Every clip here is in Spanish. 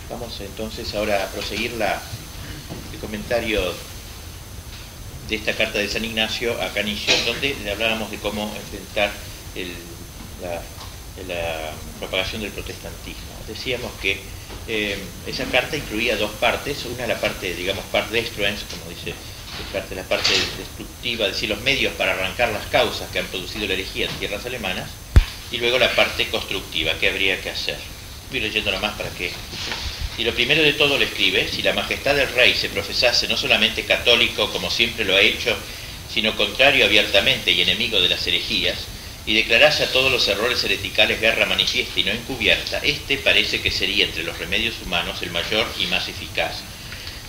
Vamos entonces ahora a proseguir el comentario de esta carta de San Ignacio a Canisius, donde le hablábamos de cómo enfrentar la propagación del protestantismo. Decíamos que esa carta incluía dos partes, una la parte, digamos, part destruens, como dice Descartes, la parte destructiva, es decir, los medios para arrancar las causas que han producido la herejía en tierras alemanas, y luego la parte constructiva, que habría que hacer. Voy leyéndolo más para que... Y lo primero de todo le escribe: si la majestad del rey se profesase no solamente católico, como siempre lo ha hecho, sino contrario abiertamente y enemigo de las herejías, y declarase a todos los errores hereticales guerra manifiesta y no encubierta, este parece que sería entre los remedios humanos el mayor y más eficaz,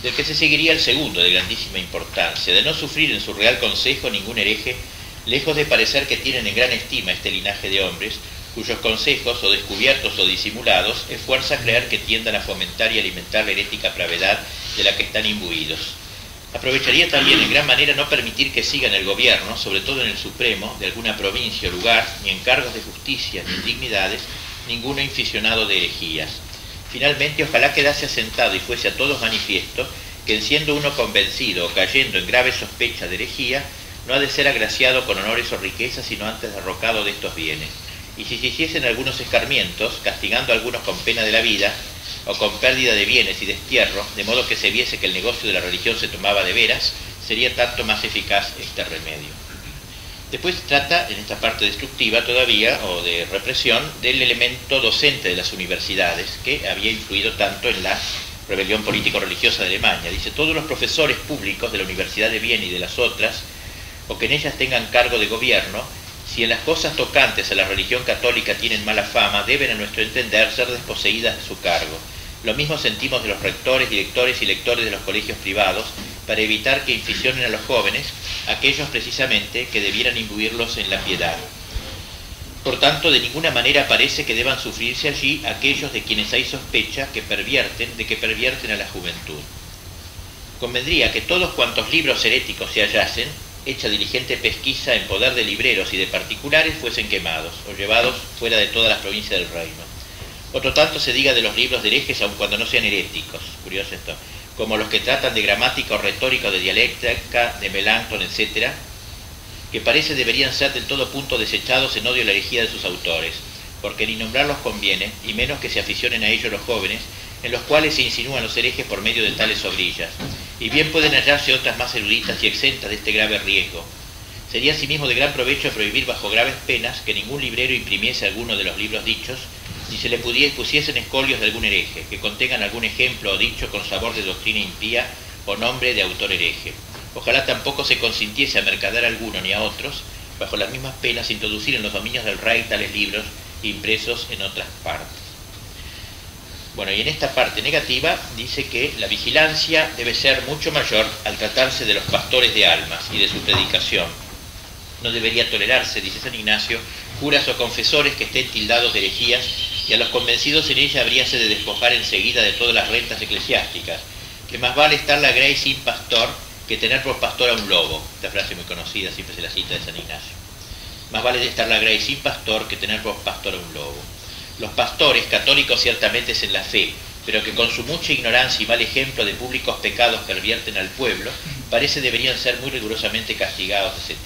del que se seguiría el segundo, de grandísima importancia, de no sufrir en su real consejo ningún hereje, lejos de parecer que tienen en gran estima este linaje de hombres, cuyos consejos, o descubiertos o disimulados, es fuerza creer que tiendan a fomentar y alimentar la herética pravedad de la que están imbuidos. Aprovecharía también en gran manera no permitir que sigan el gobierno, sobre todo en el Supremo, de alguna provincia o lugar, ni en cargos de justicia ni en dignidades, ninguno inficionado de herejías. Finalmente, ojalá quedase asentado y fuese a todos manifiesto que, siendo uno convencido o cayendo en grave sospecha de herejía, no ha de ser agraciado con honores o riquezas, sino antes derrocado de estos bienes. Y si se hiciesen algunos escarmientos, castigando a algunos con pena de la vida, o con pérdida de bienes y destierro, de modo que se viese que el negocio de la religión se tomaba de veras, sería tanto más eficaz este remedio. Después trata, en esta parte destructiva todavía, o de represión, del elemento docente de las universidades, que había influido tanto en la rebelión político-religiosa de Alemania. Dice: todos los profesores públicos de la Universidad de Viena y de las otras, o que en ellas tengan cargo de gobierno, si en las cosas tocantes a la religión católica tienen mala fama, deben, a nuestro entender, ser desposeídas de su cargo. Lo mismo sentimos de los rectores, directores y lectores de los colegios privados, para evitar que inficionen a los jóvenes, aquellos precisamente que debieran imbuirlos en la piedad. Por tanto, de ninguna manera parece que deban sufrirse allí aquellos de quienes hay sospecha que pervierten a la juventud. Convendría que todos cuantos libros heréticos se hallasen, hecha diligente pesquisa en poder de libreros y de particulares, fuesen quemados o llevados fuera de todas las provincias del reino. Otro tanto se diga de los libros de herejes, aun cuando no sean heréticos, curioso esto, como los que tratan de gramática o retórica o de dialéctica, de Melanchthon, etc., que parece deberían ser del todo punto desechados en odio a la herejía de sus autores, porque ni nombrarlos conviene, y menos que se aficionen a ellos los jóvenes, en los cuales se insinúan los herejes por medio de tales sobrillas, y bien pueden hallarse otras más eruditas y exentas de este grave riesgo. Sería asimismo de gran provecho prohibir bajo graves penas que ningún librero imprimiese alguno de los libros dichos, ni se le pusiesen escolios de algún hereje, que contengan algún ejemplo o dicho con sabor de doctrina impía o nombre de autor hereje. Ojalá tampoco se consintiese a mercader a alguno ni a otros, bajo las mismas penas, introducir en los dominios del rey tales libros impresos en otras partes. Bueno, y en esta parte negativa dice que la vigilancia debe ser mucho mayor al tratarse de los pastores de almas y de su predicación. No debería tolerarse, dice San Ignacio, curas o confesores que estén tildados de herejías, y a los convencidos en ella habríase de despojar enseguida de todas las rentas eclesiásticas, que más vale estar la grey sin pastor que tener por pastor a un lobo. Esta frase muy conocida, siempre se la cita de San Ignacio. Más vale estar la grey sin pastor que tener por pastor a un lobo. Los pastores, católicos ciertamente es en la fe, pero que con su mucha ignorancia y mal ejemplo de públicos pecados pervierten al pueblo, parece deberían ser muy rigurosamente castigados, etc.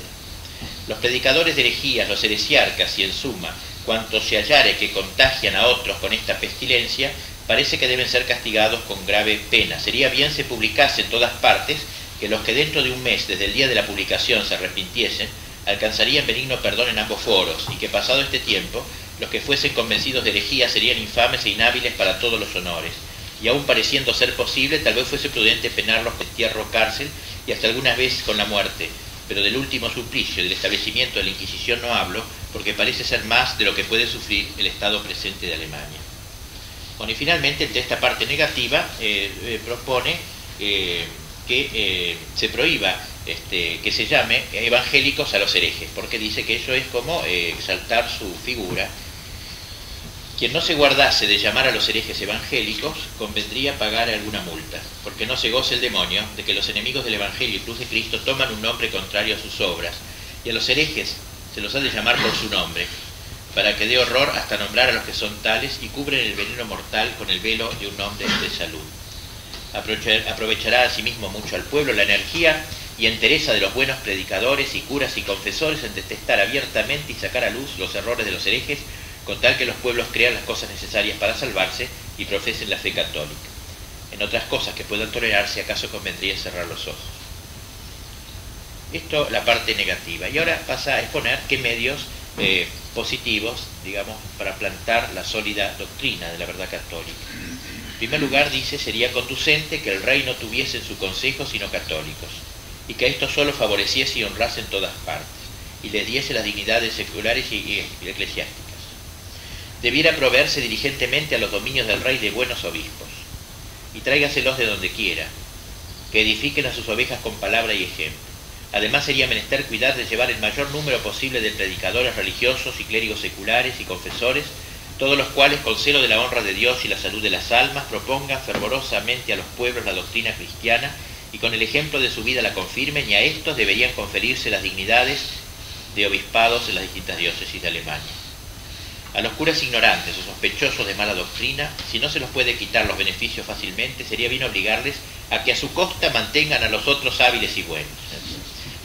Los predicadores de herejías, los heresiarcas y, en suma, cuantos se hallare que contagian a otros con esta pestilencia, parece que deben ser castigados con grave pena. Sería bien se publicase en todas partes que los que dentro de un mes, desde el día de la publicación, se arrepintiesen, alcanzarían benigno perdón en ambos foros, y que pasado este tiempo, los que fuesen convencidos de herejía serían infames e inhábiles para todos los honores, y aun pareciendo ser posible, tal vez fuese prudente penarlos con destierro, cárcel y hasta algunas veces con la muerte, pero del último suplicio del establecimiento de la Inquisición no hablo, porque parece ser más de lo que puede sufrir el estado presente de Alemania. Bueno, y finalmente, entre esta parte negativa, propone que se prohíba que se llame evangélicos a los herejes, porque dice que eso es como exaltar su figura. Quien no se guardase de llamar a los herejes evangélicos, convendría pagar alguna multa, porque no se goce el demonio de que los enemigos del Evangelio y cruz de Cristo toman un nombre contrario a sus obras, y a los herejes se los ha de llamar por su nombre, para que dé horror hasta nombrar a los que son tales y cubren el veneno mortal con el velo de un hombre de salud. Aprovechará asimismo mucho al pueblo la energía y entereza de los buenos predicadores y curas y confesores en detestar abiertamente y sacar a luz los errores de los herejes, con tal que los pueblos crean las cosas necesarias para salvarse y profesen la fe católica. En otras cosas que puedan tolerarse, acaso convendría cerrar los ojos. Esto la parte negativa. Y ahora pasa a exponer qué medios positivos, digamos, para plantar la sólida doctrina de la verdad católica. En primer lugar, dice, sería conducente que el rey no tuviese en su consejo sino católicos, y que esto solo favoreciese y honrase en todas partes, y les diese las dignidades seculares y eclesiásticas. Debiera proveerse diligentemente a los dominios del rey de buenos obispos, y tráigaselos de donde quiera, que edifiquen a sus ovejas con palabra y ejemplo. Además sería menester cuidar de llevar el mayor número posible de predicadores religiosos y clérigos seculares y confesores, todos los cuales con celo de la honra de Dios y la salud de las almas propongan fervorosamente a los pueblos la doctrina cristiana y con el ejemplo de su vida la confirmen, y a estos deberían conferirse las dignidades de obispados en las distintas diócesis de Alemania. A los curas ignorantes o sospechosos de mala doctrina, si no se los puede quitar los beneficios fácilmente, sería bien obligarles a que a su costa mantengan a los otros hábiles y buenos,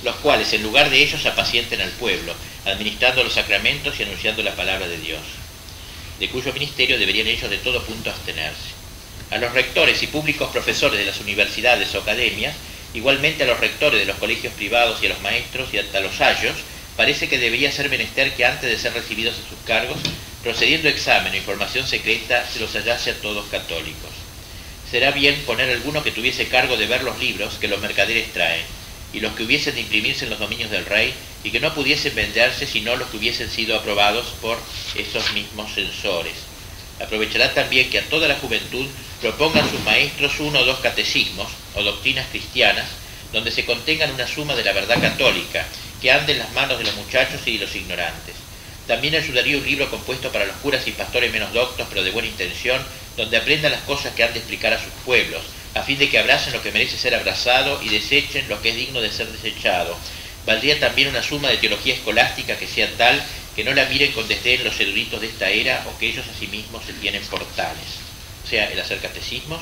los cuales en lugar de ellos apacienten al pueblo, administrando los sacramentos y anunciando la palabra de Dios, de cuyo ministerio deberían ellos de todo punto abstenerse. A los rectores y públicos profesores de las universidades o academias, igualmente a los rectores de los colegios privados y a los maestros y hasta a los ayos, parece que debería ser menester que antes de ser recibidos en sus cargos, procediendo a examen o información secreta, se los hallase a todos católicos. Será bien poner alguno que tuviese cargo de ver los libros que los mercaderes traen, y los que hubiesen de imprimirse en los dominios del rey, y que no pudiesen venderse sino los que hubiesen sido aprobados por esos mismos censores. Aprovechará también que a toda la juventud propongan sus maestros 1 o 2 catecismos o doctrinas cristianas, donde se contengan una suma de la verdad católica, que ande en las manos de los muchachos y de los ignorantes. También ayudaría un libro compuesto para los curas y pastores menos doctos, pero de buena intención, donde aprendan las cosas que han de explicar a sus pueblos, a fin de que abracen lo que merece ser abrazado y desechen lo que es digno de ser desechado. Valdría también una suma de teología escolástica que sea tal que no la miren con desdén los eruditos de esta era, o que ellos a sí mismos se tienen por tales. O sea, el hacer catecismos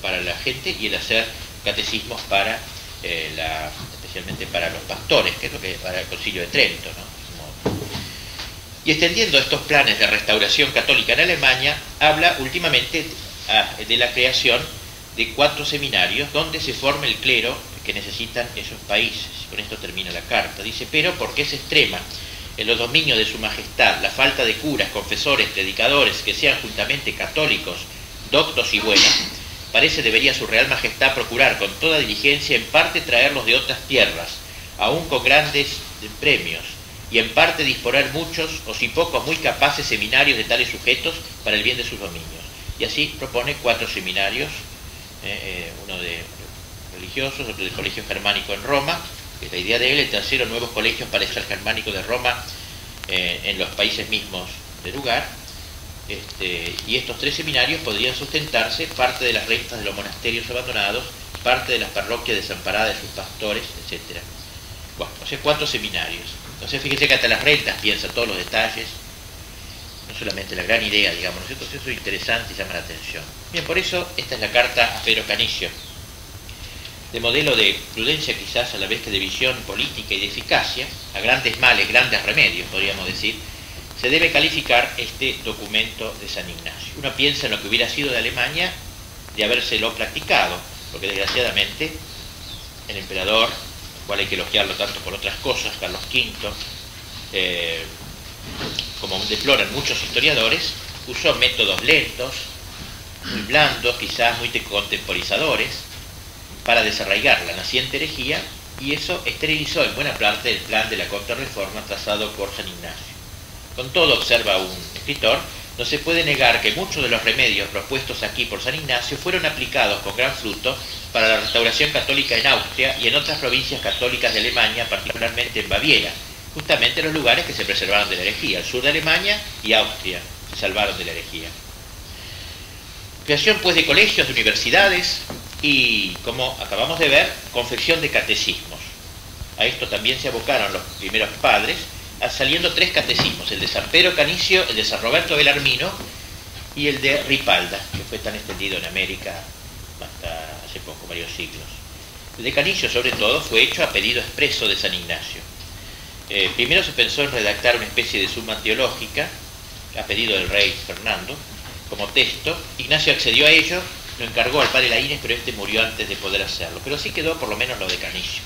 para la gente y el hacer catecismos para especialmente para los pastores, que es lo que para el Concilio de Trento, ¿no? Y extendiendo estos planes de restauración católica en Alemania, habla últimamente de la creación de 4 seminarios donde se forme el clero que necesitan esos países. Con esto termina la carta. Dice, pero porque es extrema en los dominios de su majestad la falta de curas, confesores, predicadores que sean juntamente católicos, doctos y buenos, parece debería su real majestad procurar con toda diligencia en parte traerlos de otras tierras, aún con grandes premios, y en parte disponer muchos, o si pocos, muy capaces seminarios de tales sujetos para el bien de sus dominios. Y así propone 4 seminarios, uno de religiosos, otro del Colegio Germánico en Roma, que es la idea de él, el tercero, nuevos colegios para el Germánico de Roma en los países mismos del lugar. Y estos 3 seminarios podrían sustentarse parte de las rentas de los monasterios abandonados, parte de las parroquias desamparadas de sus pastores, etc. Bueno, o sea, 4 seminarios. Entonces fíjense que hasta las rentas piensa todos los detalles, no solamente la gran idea, digamos, ¿no es cierto? Eso es interesante y llama la atención. Bien, por eso esta es la carta a Pedro Canicio, de modelo de prudencia quizás a la vez que de visión política y de eficacia, a grandes males, grandes remedios, podríamos decir, se debe calificar este documento de San Ignacio. Uno piensa en lo que hubiera sido de Alemania de habérselo practicado, porque desgraciadamente el emperador, al cual hay que elogiarlo tanto por otras cosas, Carlos V, como deploran muchos historiadores, usó métodos lentos, muy blandos, quizás muy contemporizadores, para desarraigar la naciente herejía, y eso esterilizó en buena parte el plan de la contrarreforma trazado por San Ignacio. Con todo, observa un escritor, no se puede negar que muchos de los remedios propuestos aquí por San Ignacio fueron aplicados con gran fruto para la restauración católica en Austria y en otras provincias católicas de Alemania, particularmente en Baviera, justamente los lugares que se preservaron de la herejía. El sur de Alemania y Austria se salvaron de la herejía. Creación pues de colegios, de universidades y, como acabamos de ver, confección de catecismos. A esto también se abocaron los primeros padres, saliendo 3 catecismos, el de San Pedro Canicio, el de San Roberto Belarmino y el de Ripalda, que fue tan extendido en América hasta hace poco, varios siglos. El de Canicio, sobre todo, fue hecho a pedido expreso de San Ignacio. Primero se pensó en redactar una especie de suma teológica, a pedido del rey Fernando, como texto. Ignacio accedió a ello, lo encargó al padre Laínez, pero este murió antes de poder hacerlo. Pero sí quedó por lo menos lo de Canicio.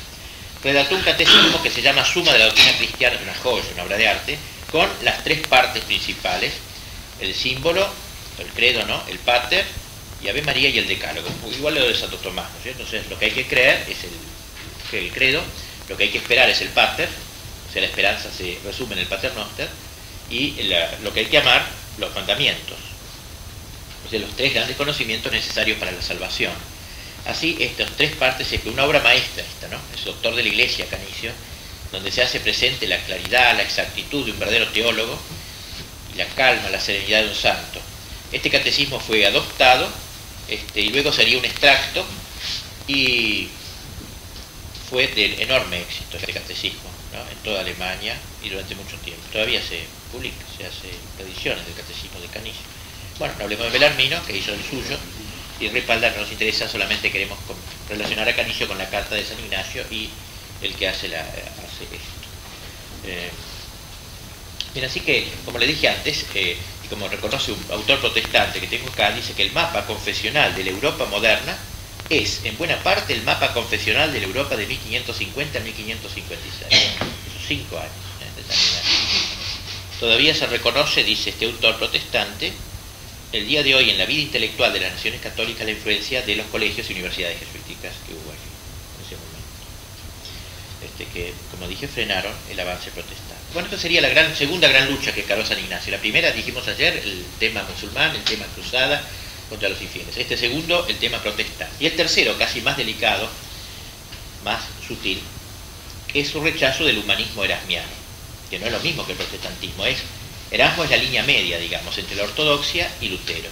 Redactó un catecismo que se llama Suma de la Doctrina Cristiana, es una joya, una obra de arte, con las 3 partes principales: el símbolo, el credo, ¿no?, el pater, y Ave María y el decálogo. Igual lo de Santo Tomás, ¿no es cierto? Entonces lo que hay que creer es el credo, lo que hay que esperar es el pater, o sea, la esperanza se resume en el paternoster, y lo que hay que amar, los mandamientos. O sea, los 3 grandes conocimientos necesarios para la salvación. Así, estas 3 partes es una obra maestra esta, ¿no? Es doctor de la Iglesia, Canicio, donde se hace presente la claridad, la exactitud de un verdadero teólogo, y la calma, la serenidad de un santo. Este catecismo fue adoptado, y luego sería un extracto, y fue de enorme éxito este catecismo, ¿no?, en toda Alemania y durante mucho tiempo. Todavía se publica, se hace ediciones del catecismo de Canicio. Bueno, no hablemos de Belarmino, que hizo el suyo, y Ripalda no nos interesa, solamente queremos relacionar a Canicio con la carta de San Ignacio y el que hace esto. Bien, así que, como le dije antes, y como reconoce un autor protestante que tengo acá, dice que el mapa confesional de la Europa moderna es, en buena parte, el mapa confesional de la Europa de 1550 a 1556. Esos 5 años de San Ignacio. Todavía se reconoce, dice este autor protestante, el día de hoy en la vida intelectual de las naciones católicas la influencia de los colegios y universidades jesuíticas que hubo allí en ese momento, que, como dije, frenaron el avance protestante. Bueno, esta sería la segunda gran lucha que encaró San Ignacio. La primera, dijimos ayer, el tema musulmán, el tema cruzada contra los infieles. Este segundo, el tema protestante. Y el tercero, casi más delicado, más sutil, es su rechazo del humanismo erasmiano, que no es lo mismo que el protestantismo. Erasmo es la línea media, digamos, entre la ortodoxia y Lutero.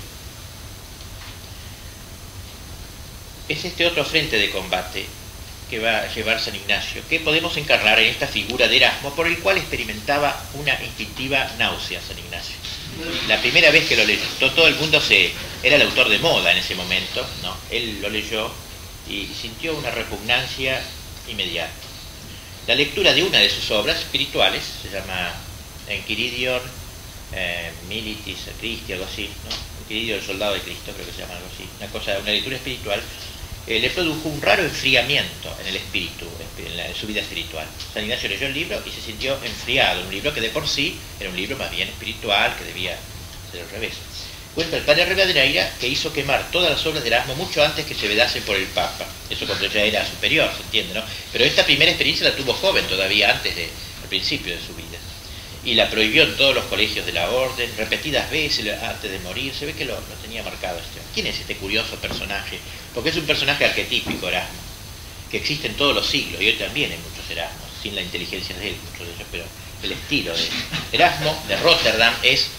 Es este otro frente de combate que va a llevar San Ignacio, que podemos encarnar en esta figura de Erasmo, por el cual experimentaba una instintiva náusea San Ignacio. La primera vez que lo leyó, todo el mundo era el autor de moda en ese momento, ¿no? Él lo leyó y sintió una repugnancia inmediata. La lectura de una de sus obras espirituales, se llama Enquiridion Militis Christi, algo así, ¿no? Enquiridion, el soldado de Cristo, creo que se llama algo así, una lectura espiritual, le produjo un raro enfriamiento en el espíritu, en su vida espiritual. San Ignacio leyó el libro y se sintió enfriado, un libro que de por sí era un libro más bien espiritual, que debía ser al revés. Cuenta el padre Rivadeneira que hizo quemar todas las obras de Erasmo mucho antes que se vedasen por el Papa. Eso cuando ya era superior, se entiende, ¿no? Pero esta primera experiencia la tuvo joven todavía, al principio de su vida. Y la prohibió en todos los colegios de la orden, repetidas veces antes de morir. Se ve que lo tenía marcado este. ¿Quién es este curioso personaje? Porque es un personaje arquetípico, Erasmo, que existe en todos los siglos, y hoy también hay muchos Erasmos, sin la inteligencia de él, muchos de ellos, pero el estilo de Erasmo de Rotterdam es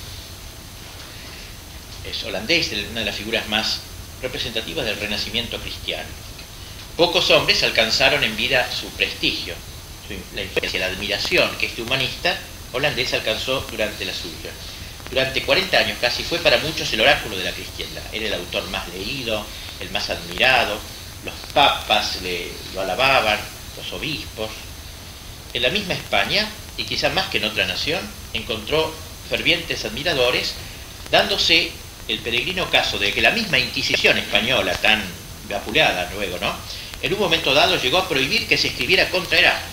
holandés, una de las figuras más representativas del Renacimiento cristiano. Pocos hombres alcanzaron en vida su prestigio, la influencia, la admiración que este humanista holandés alcanzó durante la suya. Durante 40 años casi fue para muchos el oráculo de la cristiandad. Era el autor más leído, el más admirado, los papas lo alababan, los obispos. En la misma España, y quizá más que en otra nación, encontró fervientes admiradores, dándose el peregrino caso de que la misma Inquisición española, tan vapuleada luego, ¿no?, en un momento dado llegó a prohibir que se escribiera contra Erasmo.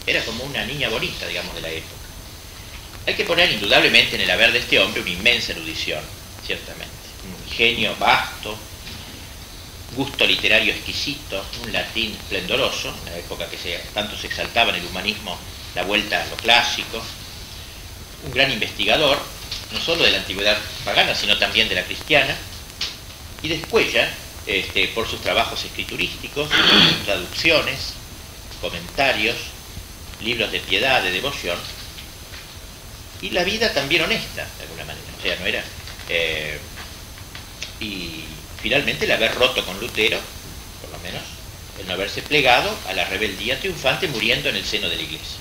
Era como una niña bonita, digamos, de la época. Hay que poner indudablemente en el haber de este hombre una inmensa erudición, ciertamente. Un ingenio vasto, gusto literario exquisito, un latín esplendoroso, en la época que tanto se exaltaba en el humanismo la vuelta a lo clásico, un gran investigador, no solo de la antigüedad pagana, sino también de la cristiana, y después ya, por sus trabajos escriturísticos, traducciones, comentarios, libros de piedad, de devoción, y la vida también honesta, de alguna manera. O sea, no era... y finalmente el haber roto con Lutero, por lo menos, el no haberse plegado a la rebeldía triunfante muriendo en el seno de la Iglesia.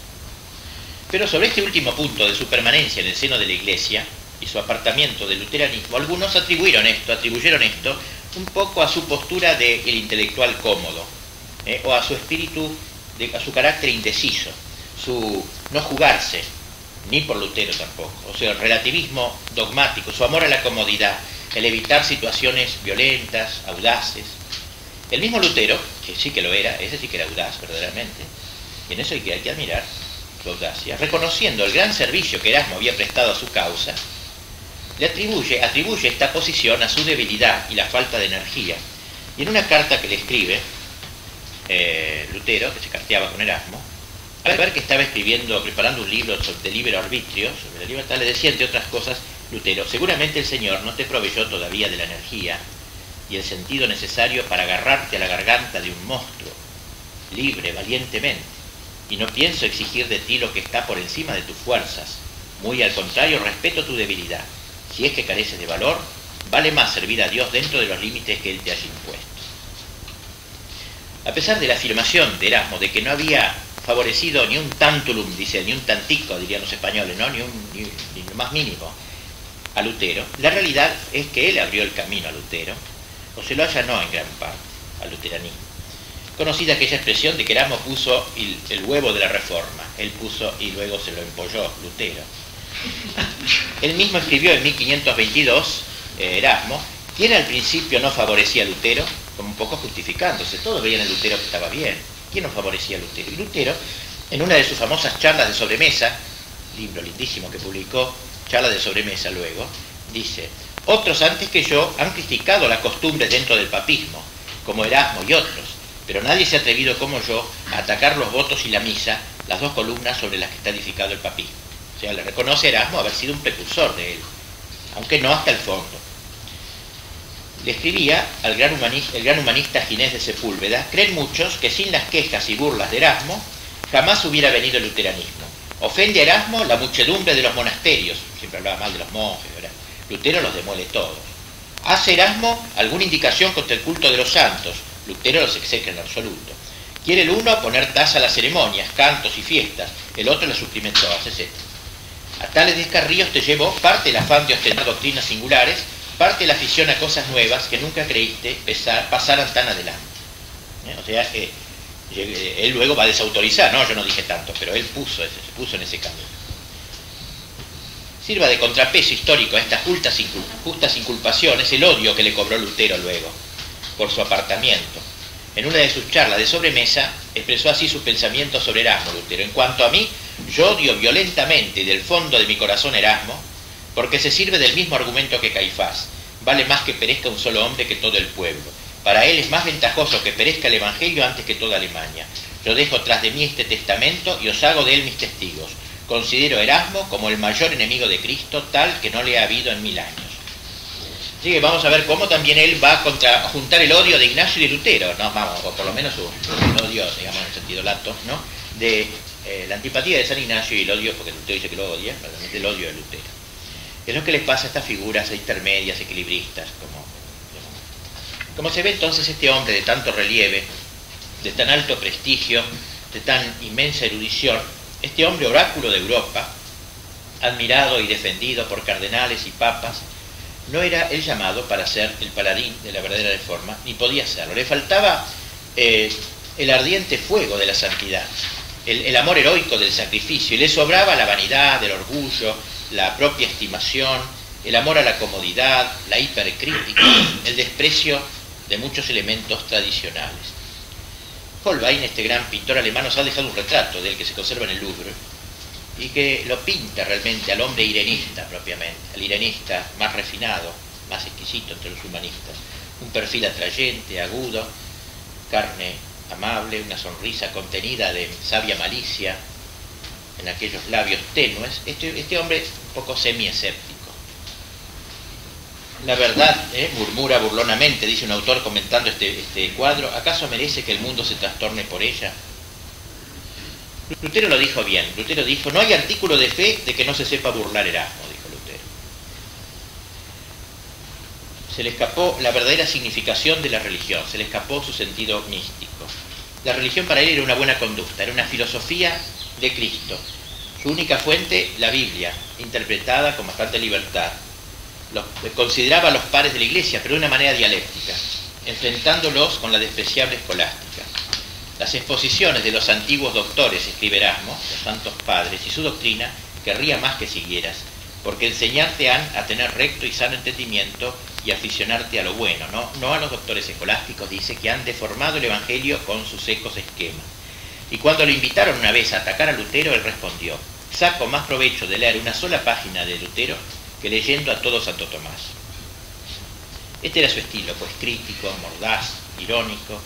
Pero sobre este último punto de su permanencia en el seno de la Iglesia y su apartamiento del luteranismo, algunos atribuyeron esto un poco a su postura del intelectual cómodo, o a su espíritu, a su carácter indeciso, su no jugarse, ni por Lutero tampoco, o sea, el relativismo dogmático, su amor a la comodidad, el evitar situaciones violentas, audaces. El mismo Lutero, que sí que lo era, ese sí que era audaz verdaderamente, y en eso hay que admirar su audacia, reconociendo el gran servicio que Erasmo había prestado a su causa, le atribuye esta posición a su debilidad y la falta de energía. Y en una carta que le escribe Lutero, que se carteaba con Erasmo, al ver que estaba preparando un libro de libre arbitrio, sobre la libertad, le decía, entre otras cosas, Lutero: seguramente el Señor no te proveyó todavía de la energía y el sentido necesario para agarrarte a la garganta de un monstruo, libre, valientemente, y no pienso exigir de ti lo que está por encima de tus fuerzas. Muy al contrario, respeto tu debilidad. Si es que careces de valor, vale más servir a Dios dentro de los límites que Él te haya impuesto. A pesar de la afirmación de Erasmo de que no había favorecido ni un tantulum, dice, ni un tantico, dirían los españoles, ¿no? ni lo más mínimo a Lutero, la realidad es que él abrió el camino a Lutero, o se lo allanó en gran parte al luteranismo. Conocida aquella expresión de que Erasmo puso el huevo de la reforma, él puso y luego se lo empolló Lutero. Él mismo escribió en 1522, Erasmo, quien al principio no favorecía a Lutero, como un poco justificándose, todos veían en Lutero que estaba bien. ¿Quién no favorecía a Lutero? Y Lutero, en una de sus famosas charlas de sobremesa, libro lindísimo que publicó, charlas de sobremesa luego, dice: otros antes que yo han criticado las costumbres dentro del papismo, como Erasmo y otros, pero nadie se ha atrevido como yo a atacar los votos y la misa, las dos columnas sobre las que está edificado el papismo. O sea, le reconoce a Erasmo haber sido un precursor de él, aunque no hasta el fondo. Le escribía el gran humanista Ginés de Sepúlveda: creen muchos que sin las quejas y burlas de Erasmo jamás hubiera venido el luteranismo. Ofende a Erasmo la muchedumbre de los monasterios, siempre hablaba mal de los monjes, ¿verdad? Lutero los demuele todos. Hace Erasmo alguna indicación contra el culto de los santos, Lutero los execra en absoluto. Quiere el uno poner tasa a las ceremonias, cantos y fiestas, el otro las suprime todas, etc. A tales descarríos te llevó parte el afán de ostentar doctrinas singulares, parte la afición a cosas nuevas que nunca creíste pasaran tan adelante. O sea, él luego va a desautorizar, no, yo no dije tanto, pero él se puso en ese camino. Sirva de contrapeso histórico a estas justas inculpaciones el odio que le cobró Lutero luego, por su apartamiento. En una de sus charlas de sobremesa expresó así sus pensamientos sobre Erasmo, Lutero: en cuanto a mí, yo odio violentamente y del fondo de mi corazón Erasmo, porque se sirve del mismo argumento que Caifás: vale más que perezca un solo hombre que todo el pueblo. Para él es más ventajoso que perezca el Evangelio antes que toda Alemania. Yo dejo tras de mí este testamento y os hago de él mis testigos. Considero a Erasmo como el mayor enemigo de Cristo, tal que no le ha habido en 1000 años. Así que vamos a ver cómo también él va a juntar el odio de Ignacio y de Lutero, ¿no? Vamos, o por lo menos el odio, digamos, en el sentido lato, ¿no? De la antipatía de San Ignacio y el odio, porque Lutero dice que lo odia, realmente el odio de Lutero. Es lo que les pasa a estas figuras intermedias, equilibristas, como se ve entonces este hombre de tanto relieve, de tan alto prestigio, de tan inmensa erudición, este hombre oráculo de Europa, admirado y defendido por cardenales y papas, no era el llamado para ser el paladín de la verdadera reforma, ni podía serlo. Le faltaba el ardiente fuego de la santidad, el amor heroico del sacrificio, y le sobraba la vanidad, el orgullo, la propia estimación, el amor a la comodidad, la hipercrítica, el desprecio de muchos elementos tradicionales. Holbein, este gran pintor alemán, nos ha dejado un retrato de él que se conserva en el Louvre y que lo pinta realmente al hombre irenista propiamente, al irenista más refinado, más exquisito entre los humanistas. Un perfil atrayente, agudo, carne amable, una sonrisa contenida de sabia malicia en aquellos labios tenues. Este hombre un poco semi-escéptico. La verdad, murmura burlonamente, dice un autor comentando este cuadro: ¿acaso merece que el mundo se trastorne por ella? Lutero lo dijo bien. Lutero dijo: no hay artículo de fe de que no se sepa burlar Erasmo, dijo Lutero. Se le escapó la verdadera significación de la religión, se le escapó su sentido místico. La religión para él era una buena conducta, era una filosofía de Cristo, Su única fuente, la Biblia, interpretada con bastante libertad. Consideraba a los pares de la Iglesia, pero de una manera dialéctica, enfrentándolos con la despreciable escolástica. Las exposiciones de los antiguos doctores, escribe Erasmo, los santos padres, y su doctrina, querría más que siguieras, porque enseñarte han a tener recto y sano entendimiento y aficionarte a lo bueno, no a los doctores escolásticos, dice, que han deformado el Evangelio con sus secos esquemas. Y cuando lo invitaron una vez a atacar a Lutero, él respondió: saco más provecho de leer una sola página de Lutero que leyendo a todo Santo Tomás. Este era su estilo, pues crítico, mordaz, irónico,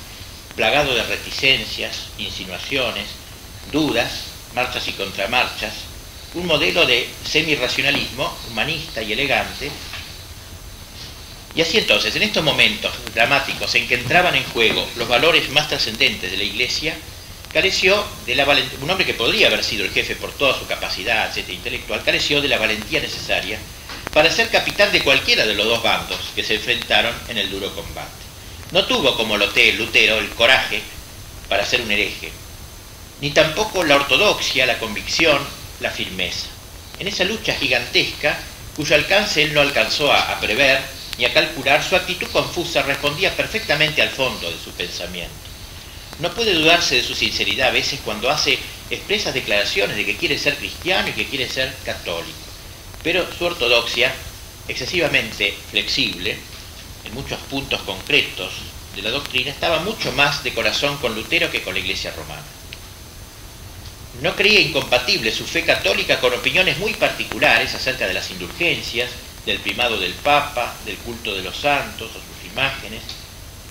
plagado de reticencias, insinuaciones, dudas, marchas y contramarchas, un modelo de semirracionalismo humanista y elegante. Y así entonces, en estos momentos dramáticos en que entraban en juego los valores más trascendentes de la Iglesia, careció de la valentía. Un hombre que podría haber sido el jefe por toda su capacidad, etcétera, intelectual, careció de la valentía necesaria para ser capitán de cualquiera de los dos bandos que se enfrentaron en el duro combate. No tuvo, como Lutero, el coraje para ser un hereje, ni tampoco la ortodoxia, la convicción, la firmeza. En esa lucha gigantesca, cuyo alcance él no alcanzó a prever ni a calcular, su actitud confusa respondía perfectamente al fondo de su pensamiento. No puede dudarse de su sinceridad a veces cuando hace expresas declaraciones de que quiere ser cristiano y que quiere ser católico. Pero su ortodoxia, excesivamente flexible en muchos puntos concretos de la doctrina, estaba mucho más de corazón con Lutero que con la Iglesia romana. No creía incompatible su fe católica con opiniones muy particulares acerca de las indulgencias, del primado del Papa, del culto de los santos o sus imágenes,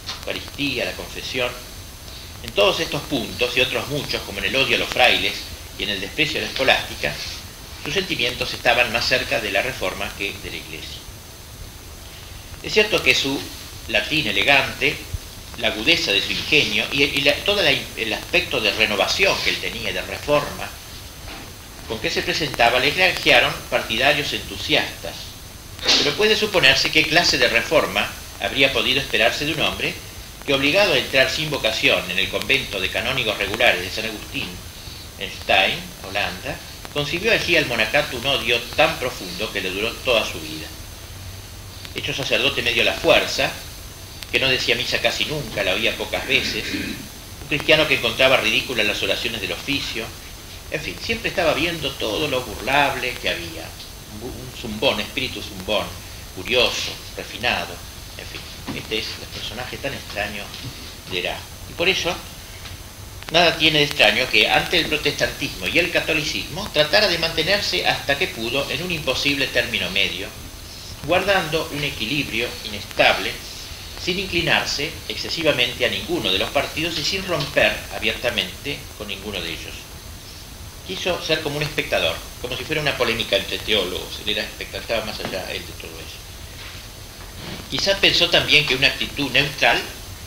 la Eucaristía, la confesión. En todos estos puntos y otros muchos, como en el odio a los frailes y en el desprecio a la escolástica, sus sentimientos estaban más cerca de la Reforma que de la Iglesia. Es cierto que su latín elegante, la agudeza de su ingenio y todo el aspecto de renovación que él tenía, de reforma, con que se presentaba, le granjearon partidarios entusiastas. Pero puede suponerse qué clase de reforma habría podido esperarse de un hombre que, obligado a entrar sin vocación en el convento de canónigos regulares de San Agustín en Stein, Holanda, concibió allí al monacato un odio tan profundo que le duró toda su vida. Hecho sacerdote medio a la fuerza, que no decía misa casi nunca, la oía pocas veces, un cristiano que encontraba ridículas las oraciones del oficio, en fin, siempre estaba viendo todo lo burlable que había, un zumbón, espíritu zumbón, curioso, refinado, en fin, este es el personaje tan extraño de Erasmo. Y por eso, nada tiene de extraño que ante el protestantismo y el catolicismo tratara de mantenerse hasta que pudo en un imposible término medio, guardando un equilibrio inestable, sin inclinarse excesivamente a ninguno de los partidos y sin romper abiertamente con ninguno de ellos. Quiso ser como un espectador, como si fuera una polémica entre teólogos, él era espectador, estaba más allá él de todo eso. Quizás pensó también que una actitud neutral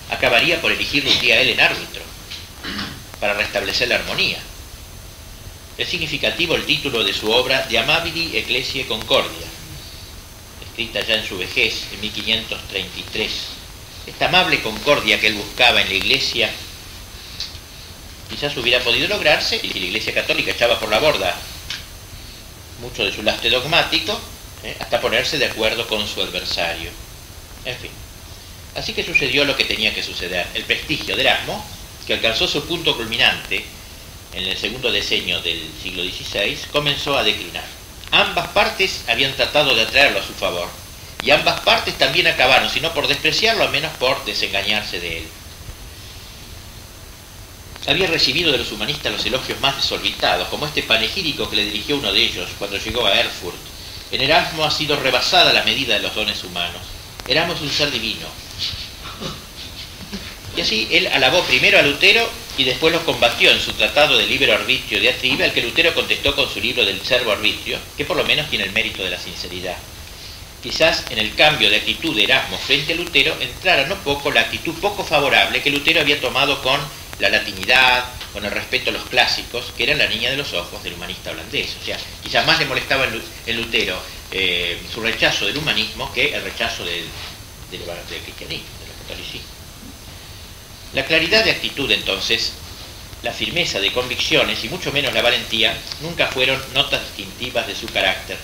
acabaría por elegirlo un día él en árbitro, para restablecer la armonía. Es significativo el título de su obra De Amabili Ecclesiae Concordia, escrita ya en su vejez, en 1533. Esta amable concordia que él buscaba en la Iglesia quizás hubiera podido lograrse y la Iglesia Católica echaba por la borda mucho de su lastre dogmático, hasta ponerse de acuerdo con su adversario. En fin, así que sucedió lo que tenía que suceder. El prestigio de Erasmo, que alcanzó su punto culminante en el segundo decenio del siglo XVI, comenzó a declinar. Ambas partes habían tratado de atraerlo a su favor, y ambas partes también acabaron, si no por despreciarlo, al menos por desengañarse de él. Había recibido de los humanistas los elogios más desorbitados, como este panegírico que le dirigió uno de ellos cuando llegó a Erfurt. En Erasmo ha sido rebasada la medida de los dones humanos. Erasmo es un ser divino. Y así él alabó primero a Lutero y después los combatió en su tratado de Libero Arbitrio de Atribe, al que Lutero contestó con su libro del Servo Arbitrio, que por lo menos tiene el mérito de la sinceridad. Quizás en el cambio de actitud de Erasmo frente a Lutero entrara no poco la actitud poco favorable que Lutero había tomado con la latinidad, con el respeto a los clásicos, que eran la niña de los ojos del humanista holandés. O sea, quizás más le molestaba en Lutero su rechazo del humanismo que el rechazo del cristianismo, del catolicismo. La claridad de actitud, entonces, la firmeza de convicciones y mucho menos la valentía nunca fueron notas distintivas de su carácter,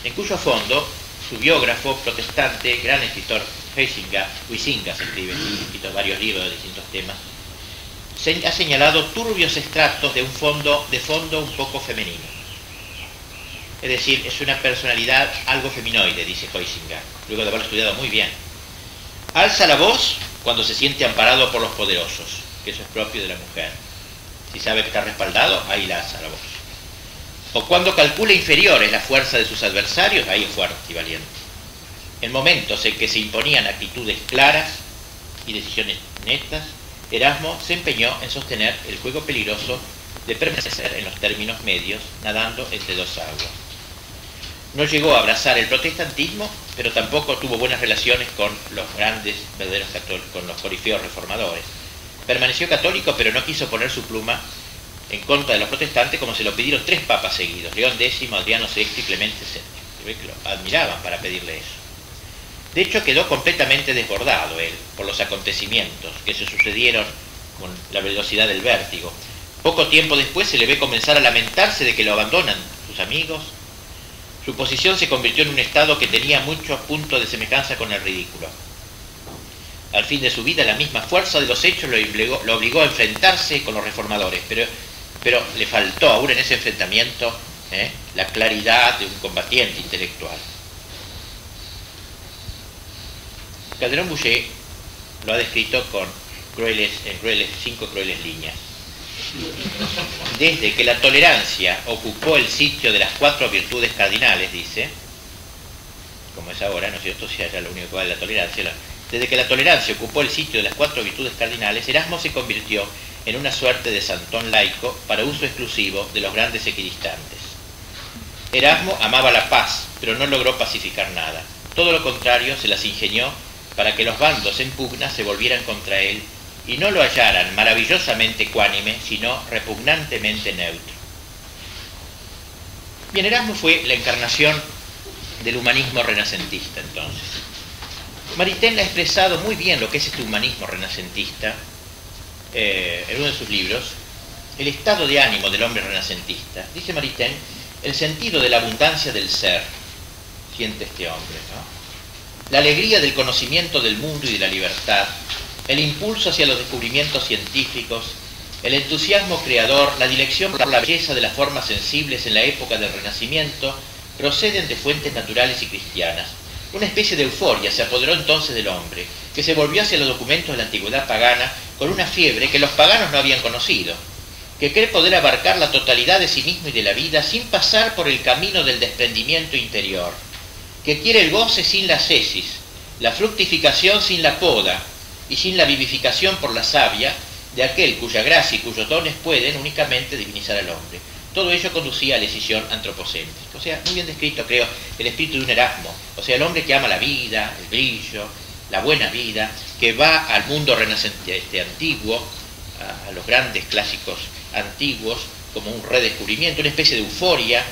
en cuyo fondo su biógrafo protestante, gran escritor Huizinga se escribe, ha escrito varios libros de distintos temas, ha señalado turbios estratos de fondo un poco femenino. Es decir, es una personalidad algo feminoide, dice Huizinga, luego de haberlo estudiado muy bien. Alza la voz cuando se siente amparado por los poderosos, que eso es propio de la mujer. Si sabe que está respaldado, ahí la alza la voz. O cuando calcula inferiores la fuerza de sus adversarios, ahí es fuerte y valiente. En momentos en que se imponían actitudes claras y decisiones netas, Erasmo se empeñó en sostener el juego peligroso de permanecer en los términos medios, nadando entre dos aguas. No llegó a abrazar el protestantismo, pero tampoco tuvo buenas relaciones con los grandes, verdaderos católicos, con los corifeos reformadores. Permaneció católico, pero no quiso poner su pluma en contra de los protestantes, como se lo pidieron 3 papas seguidos, León X, Adriano VI y Clemente VII. Que lo admiraban para pedirle eso. De hecho, quedó completamente desbordado él por los acontecimientos que se sucedieron con la velocidad del vértigo. Poco tiempo después se le ve comenzar a lamentarse de que lo abandonan sus amigos. Su posición se convirtió en un estado que tenía muchos puntos de semejanza con el ridículo. Al fin de su vida, la misma fuerza de los hechos lo obligó a enfrentarse con los reformadores, pero le faltó, aún en ese enfrentamiento, la claridad de un combatiente intelectual. Calderón Bouchet lo ha descrito con 5 crueles líneas. Desde que la tolerancia ocupó el sitio de las 4 virtudes cardinales, dice, como es ahora, ¿no es cierto? Si allá lo único que vale la tolerancia. Desde que la tolerancia ocupó el sitio de las 4 virtudes cardinales, Erasmo se convirtió en una suerte de santón laico para uso exclusivo de los grandes equidistantes. Erasmo amaba la paz, pero no logró pacificar nada. Todo lo contrario, se las ingenió para que los bandos en pugna se volvieran contra él y no lo hallaran maravillosamente ecuánime, sino repugnantemente neutro. Bien, Erasmo fue la encarnación del humanismo renacentista, entonces. Maritain ha expresado muy bien lo que es este humanismo renacentista en uno de sus libros, el estado de ánimo del hombre renacentista. Dice Maritain, el sentido de la abundancia del ser siente este hombre, ¿no? La alegría del conocimiento del mundo y de la libertad, el impulso hacia los descubrimientos científicos, el entusiasmo creador, la dilección por la belleza de las formas sensibles en la época del Renacimiento, proceden de fuentes naturales y cristianas. Una especie de euforia se apoderó entonces del hombre, que se volvió hacia los documentos de la antigüedad pagana con una fiebre que los paganos no habían conocido, que cree poder abarcar la totalidad de sí mismo y de la vida sin pasar por el camino del desprendimiento interior, que quiere el goce sin la ascesis, la fructificación sin la poda y sin la vivificación por la savia de aquel cuya gracia y cuyos dones pueden únicamente divinizar al hombre. Todo ello conducía a la decisión antropocéntrica. O sea, muy bien descrito, creo, el espíritu de un Erasmo. O sea, el hombre que ama la vida, el brillo, la buena vida, que va al mundo renacente antiguo, a los grandes clásicos antiguos, como un redescubrimiento, una especie de euforia,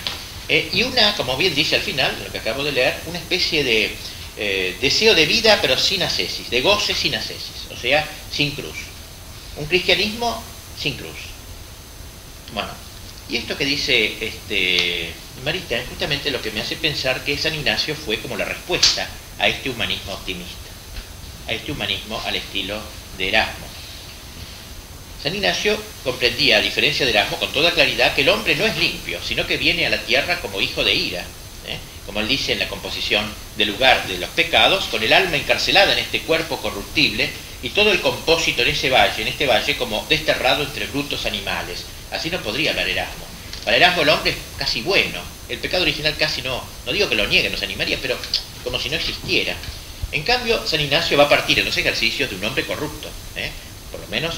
y una, como bien dice al final, lo que acabo de leer, una especie de deseo de vida pero sin ascesis, de goce sin ascesis, o sea, sin cruz. Un cristianismo sin cruz. Bueno, y esto que dice Maritain es justamente lo que me hace pensar que San Ignacio fue como la respuesta a este humanismo optimista, a este humanismo al estilo de Erasmo. San Ignacio comprendía, a diferencia de Erasmo, con toda claridad que el hombre no es limpio, sino que viene a la tierra como hijo de ira, como él dice en la composición del lugar de los pecados, con el alma encarcelada en este cuerpo corruptible y todo el compósito en este valle como desterrado entre brutos animales. Así no podría hablar Erasmo. Para Erasmo el hombre es casi bueno, el pecado original casi no digo que lo niegue, nos animaría, pero como si no existiera. En cambio, San Ignacio va a partir en los ejercicios de un hombre corrupto, por lo menos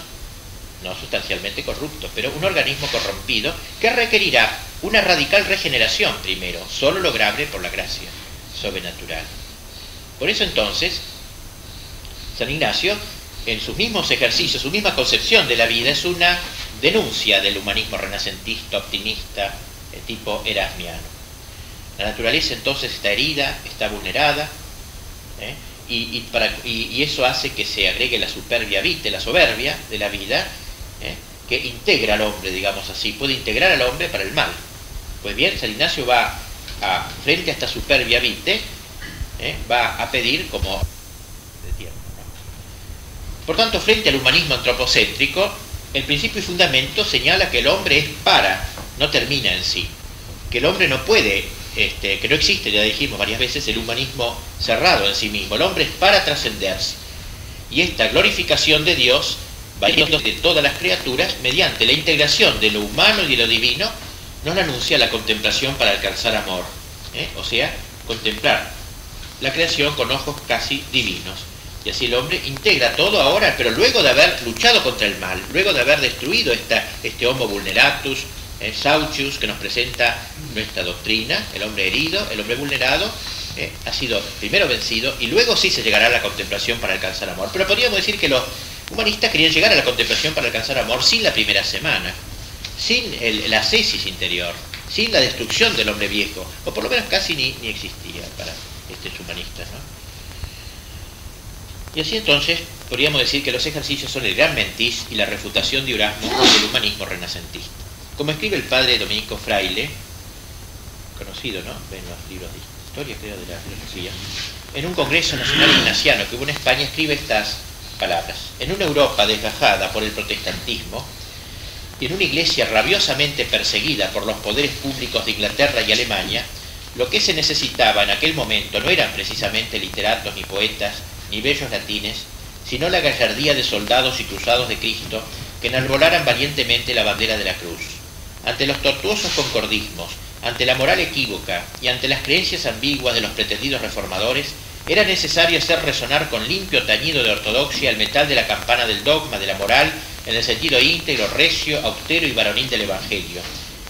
no sustancialmente corrupto, pero un organismo corrompido que requerirá una radical regeneración primero, solo lograble por la gracia sobrenatural. Por eso entonces, San Ignacio, en sus mismos ejercicios, su misma concepción de la vida, es una denuncia del humanismo renacentista, optimista, tipo erasmiano. La naturaleza entonces está herida, está vulnerada, y eso hace que se agregue la soberbia de la vida, que integra al hombre, digamos así, puede integrar al hombre para el mal. Pues bien, San Ignacio va frente a esta superbia vite, va a pedir como de tiempo, ¿no? Por tanto, frente al humanismo antropocéntrico, el principio y fundamento señala que el hombre es para, no termina en sí, que el hombre no puede, que no existe, ya dijimos varias veces, el humanismo cerrado en sí mismo. El hombre es para trascenderse, y esta glorificación de Dios va de todas las criaturas mediante la integración de lo humano y de lo divino. Nos la anuncia la contemplación para alcanzar amor, o sea, contemplar la creación con ojos casi divinos. Y así el hombre integra todo ahora, pero luego de haber luchado contra el mal, luego de haber destruido este homo vulneratus, saucius, que nos presenta nuestra doctrina, el hombre herido, el hombre vulnerado, ha sido primero vencido, y luego sí se llegará a la contemplación para alcanzar amor. Pero podríamos decir que los humanistas querían llegar a la contemplación para alcanzar amor sin la primera semana, sin la ascesis interior, sin la destrucción del hombre viejo, o por lo menos casi ni existía para estos humanistas, ¿no? Y así entonces podríamos decir que los ejercicios son el gran mentis y la refutación de Erasmo del humanismo renacentista. Como escribe el padre Domenico Fraile, conocido, ¿no?, en los libros de historia, creo, de la filosofía, en un congreso nacional ignaciano que hubo en España, escribe estas palabras: en una Europa desgajada por el protestantismo y en una iglesia rabiosamente perseguida por los poderes públicos de Inglaterra y Alemania, lo que se necesitaba en aquel momento no eran precisamente literatos ni poetas ni bellos latines, sino la gallardía de soldados y cruzados de Cristo que enarbolaran valientemente la bandera de la cruz. Ante los tortuosos concordismos, ante la moral equívoca y ante las creencias ambiguas de los pretendidos reformadores, era necesario hacer resonar con limpio tañido de ortodoxia el metal de la campana del dogma, de la moral, en el sentido íntegro, recio, austero y varonil del Evangelio.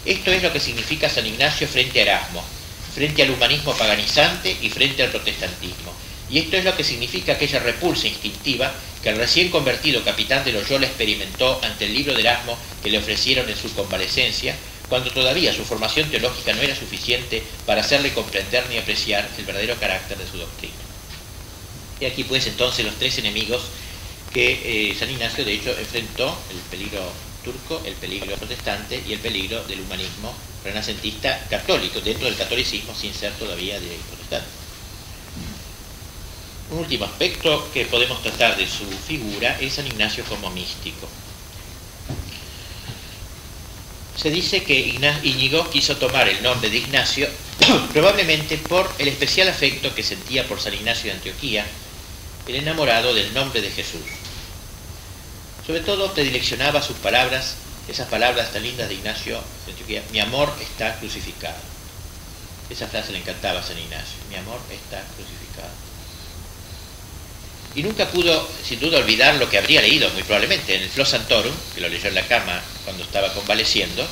Esto es lo que significa San Ignacio frente a Erasmo, frente al humanismo paganizante y frente al protestantismo. Y esto es lo que significa aquella repulsa instintiva que el recién convertido capitán de Loyola experimentó ante el libro de Erasmo que le ofrecieron en su convalecencia, cuando todavía su formación teológica no era suficiente para hacerle comprender ni apreciar el verdadero carácter de su doctrina. Y aquí pues entonces los tres enemigos que San Ignacio de hecho enfrentó: el peligro turco, el peligro protestante y el peligro del humanismo renacentista católico, dentro del catolicismo sin ser todavía de protestante. Un último aspecto que podemos tratar de su figura es San Ignacio como místico. Se dice que Íñigo quiso tomar el nombre de Ignacio probablemente por el especial afecto que sentía por San Ignacio de Antioquía, el enamorado del nombre de Jesús. Sobre todo predileccionaba sus palabras, esas palabras tan lindas de Ignacio de Antioquía: mi amor está crucificado. Esa frase le encantaba a San Ignacio: mi amor está crucificado. Y nunca pudo, sin duda, olvidar lo que habría leído, muy probablemente, en el Flos Santorum, que lo leyó en la cama cuando estaba convaleciendo,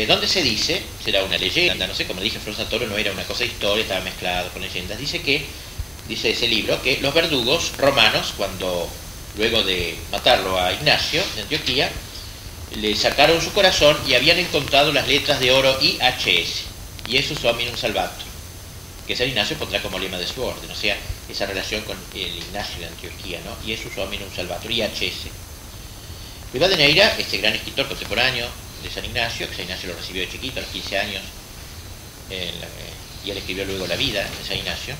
donde se dice, será una leyenda, no sé, como dije, Flos Santorum no era una cosa de historia, estaba mezclado con leyendas, dice ese libro, que los verdugos romanos, cuando, luego de matarlo a Ignacio de Antioquía, le sacaron su corazón y habían encontrado las letras de oro IHS, Iesus Hominum Salvator, que San Ignacio pondrá como lema de su orden, o sea, esa relación con el Ignacio de Antioquía, ¿no? Iesus Hominum Salvator, IHS. Rivadeneira, este gran escritor contemporáneo de San Ignacio, que San Ignacio lo recibió de chiquito, a los 15 años, y él escribió luego la vida de San Ignacio,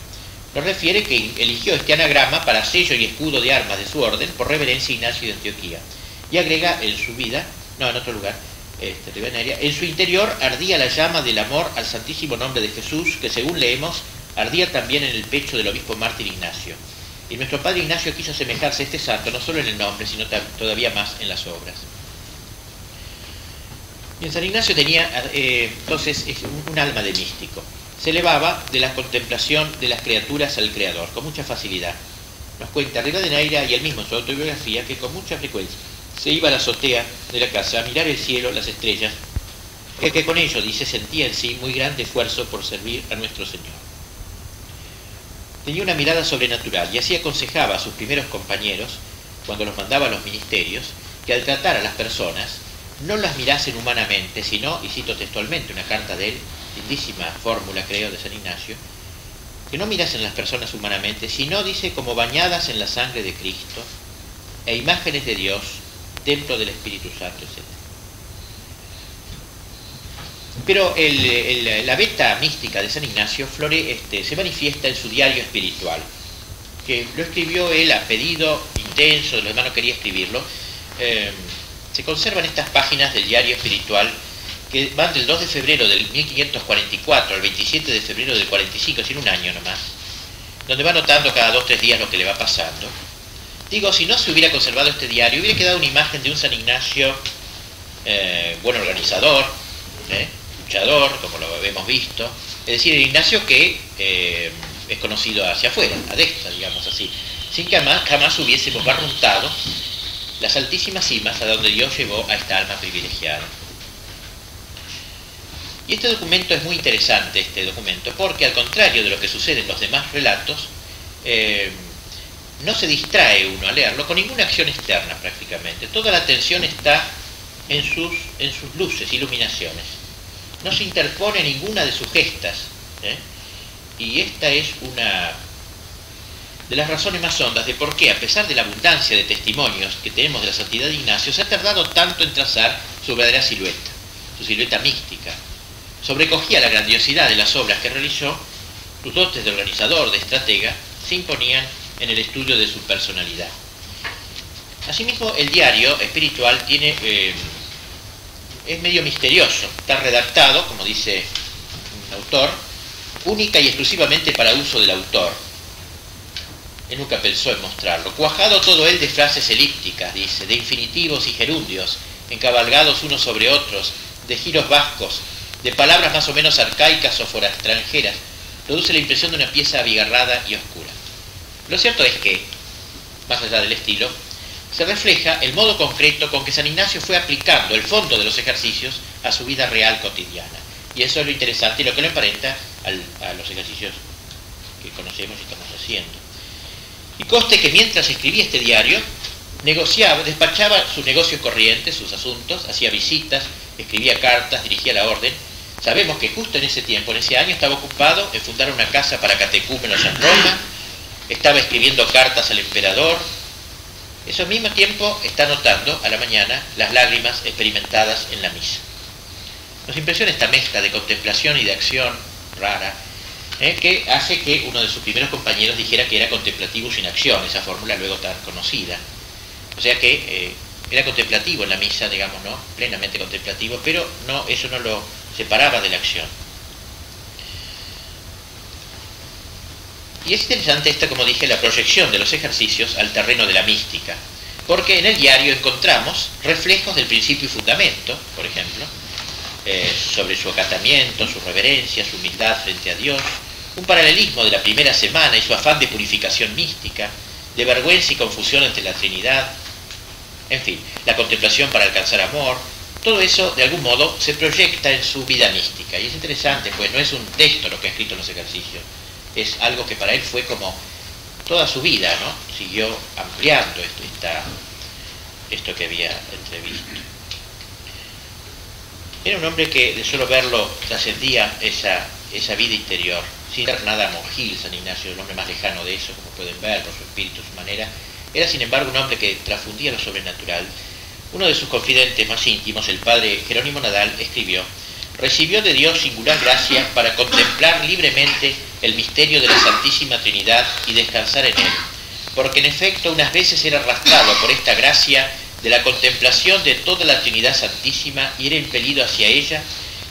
nos refiere que eligió este anagrama para sello y escudo de armas de su orden por reverencia a Ignacio de Antioquía, y agrega en su vida, no, en otro lugar, Rivadeneira, en su interior ardía la llama del amor al santísimo nombre de Jesús, que según leemos, ardía también en el pecho del obispo mártir Ignacio. Y nuestro padre Ignacio quiso asemejarse a este santo no solo en el nombre, sino todavía más en las obras. Y en San Ignacio tenía entonces un alma de místico. Se elevaba de la contemplación de las criaturas al Creador, con mucha facilidad. Nos cuenta Rivadeneira y él mismo en su autobiografía que con mucha frecuencia se iba a la azotea de la casa a mirar el cielo, las estrellas, que con ello, dice, sentía en sí muy grande esfuerzo por servir a nuestro Señor. Tenía una mirada sobrenatural y así aconsejaba a sus primeros compañeros, cuando los mandaba a los ministerios, que al tratar a las personas no las mirasen humanamente, sino, y cito textualmente una carta de él, lindísima fórmula creo de San Ignacio, que no mirasen las personas humanamente, sino, dice, como bañadas en la sangre de Cristo, e imágenes de Dios, templo del Espíritu Santo, etc. Pero la beta mística de San Ignacio se manifiesta en su diario espiritual, que lo escribió él a pedido intenso de los hermanos, quería escribirlo. Se conservan estas páginas del diario espiritual que van del 2 de febrero del 1544 al 27 de febrero del 45, es decir, un año nomás, donde va anotando cada 2 o 3 días lo que le va pasando. Digo, si no se hubiera conservado este diario, hubiera quedado una imagen de un San Ignacio buen organizador, luchador, como lo hemos visto, es decir, el Ignacio que es conocido hacia afuera, adextra, digamos así, sin que jamás hubiésemos barruntado las altísimas cimas a donde Dios llevó a esta alma privilegiada. Y este documento es muy interesante, porque al contrario de lo que sucede en los demás relatos, no se distrae uno a leerlo con ninguna acción externa prácticamente. Toda la atención está en sus luces, iluminaciones. No se interpone ninguna de sus gestas. Y esta es una de las razones más hondas de por qué, a pesar de la abundancia de testimonios que tenemos de la santidad de Ignacio, se ha tardado tanto en trazar su verdadera silueta, su silueta mística. Sobrecogía la grandiosidad de las obras que realizó, sus dotes de organizador, de estratega, se imponían en el estudio de su personalidad. Asimismo, el diario espiritual es medio misterioso, está redactado, como dice un autor, única y exclusivamente para uso del autor. Él nunca pensó en mostrarlo. Cuajado todo él de frases elípticas, dice, de infinitivos y gerundios, encabalgados unos sobre otros, de giros vascos, de palabras más o menos arcaicas o extranjeras, produce la impresión de una pieza abigarrada y oscura. Lo cierto es que, más allá del estilo, se refleja el modo concreto con que San Ignacio fue aplicando el fondo de los ejercicios a su vida real cotidiana. Y eso es lo interesante y lo que lo emparenta a los ejercicios que conocemos y estamos haciendo. Y conste que mientras escribía este diario, despachaba sus negocios corrientes, sus asuntos, hacía visitas, escribía cartas, dirigía la orden. Sabemos que justo en ese tiempo, en ese año, estaba ocupado en fundar una casa para catecúmenos en Roma, estaba escribiendo cartas al emperador. Eso al mismo tiempo está notando a la mañana las lágrimas experimentadas en la misa. Nos impresiona esta mezcla de contemplación y de acción rara, que hace que uno de sus primeros compañeros dijera que era contemplativo sin acción, esa fórmula luego tan conocida. O sea que era contemplativo en la misa, digamos, ¿no? Plenamente contemplativo, pero eso no lo separaba de la acción. Y es interesante esta, como dije, la proyección de los ejercicios al terreno de la mística, porque en el diario encontramos reflejos del principio y fundamento, por ejemplo, sobre su acatamiento, su reverencia, su humildad frente a Dios, un paralelismo de la primera semana y su afán de purificación mística, de vergüenza y confusión ante la Trinidad, en fin, la contemplación para alcanzar amor. Todo eso, de algún modo, se proyecta en su vida mística. Y es interesante, pues no es un texto lo que ha escrito en los ejercicios, es algo que para él fue como toda su vida, ¿no? Siguió ampliando esto que había entrevisto. Era un hombre que de solo verlo trascendía esa vida interior, sin ser nada monjil. San Ignacio, el hombre más lejano de eso, como pueden ver, por su espíritu, su manera. Era sin embargo un hombre que trasfundía lo sobrenatural. Uno de sus confidentes más íntimos, el padre Jerónimo Nadal, escribió: recibió de Dios singular gracia para contemplar libremente el misterio de la Santísima Trinidad y descansar en él, porque en efecto unas veces era arrastrado por esta gracia de la contemplación de toda la Trinidad Santísima y era impelido hacia ella,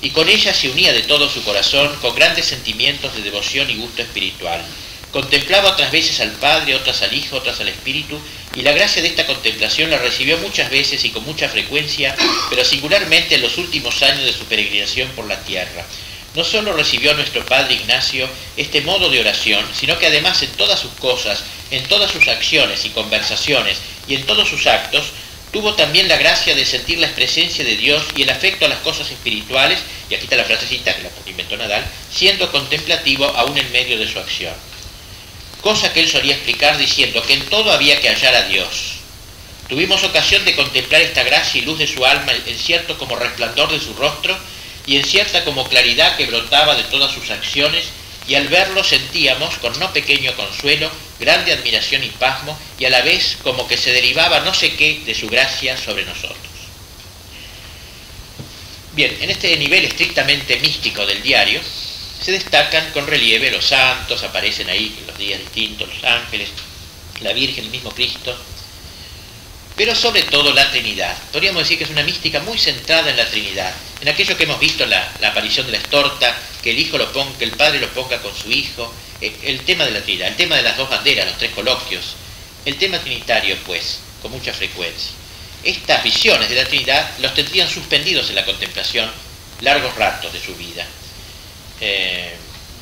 y con ella se unía de todo su corazón con grandes sentimientos de devoción y gusto espiritual. Contemplaba otras veces al Padre, otras al Hijo, otras al Espíritu, y la gracia de esta contemplación la recibió muchas veces y con mucha frecuencia, pero singularmente en los últimos años de su peregrinación por la tierra. No solo recibió a nuestro Padre Ignacio este modo de oración, sino que además en todas sus cosas, en todas sus acciones y conversaciones y en todos sus actos, tuvo también la gracia de sentir la presencia de Dios y el afecto a las cosas espirituales, y aquí está la frasecita que la inventó Nadal, siendo contemplativo aún en medio de su acción. Cosa que él solía explicar diciendo que en todo había que hallar a Dios. Tuvimos ocasión de contemplar esta gracia y luz de su alma en cierto como resplandor de su rostro y en cierta como claridad que brotaba de todas sus acciones, y al verlo sentíamos, con no pequeño consuelo, grande admiración y pasmo, y a la vez como que se derivaba no sé qué de su gracia sobre nosotros. Bien, en este nivel estrictamente místico del diario, se destacan con relieve los santos, aparecen ahí en los días distintos, los ángeles, la Virgen, el mismo Cristo, pero sobre todo la Trinidad. Podríamos decir que es una mística muy centrada en la Trinidad, en aquello que hemos visto, la aparición de la estorta, que el Hijo lo ponga, que el Padre lo ponga con su Hijo, el tema de la Trinidad, el tema de las dos banderas, los tres coloquios, el tema trinitario, pues, con mucha frecuencia. Estas visiones de la Trinidad los tendrían suspendidos en la contemplación largos ratos de su vida.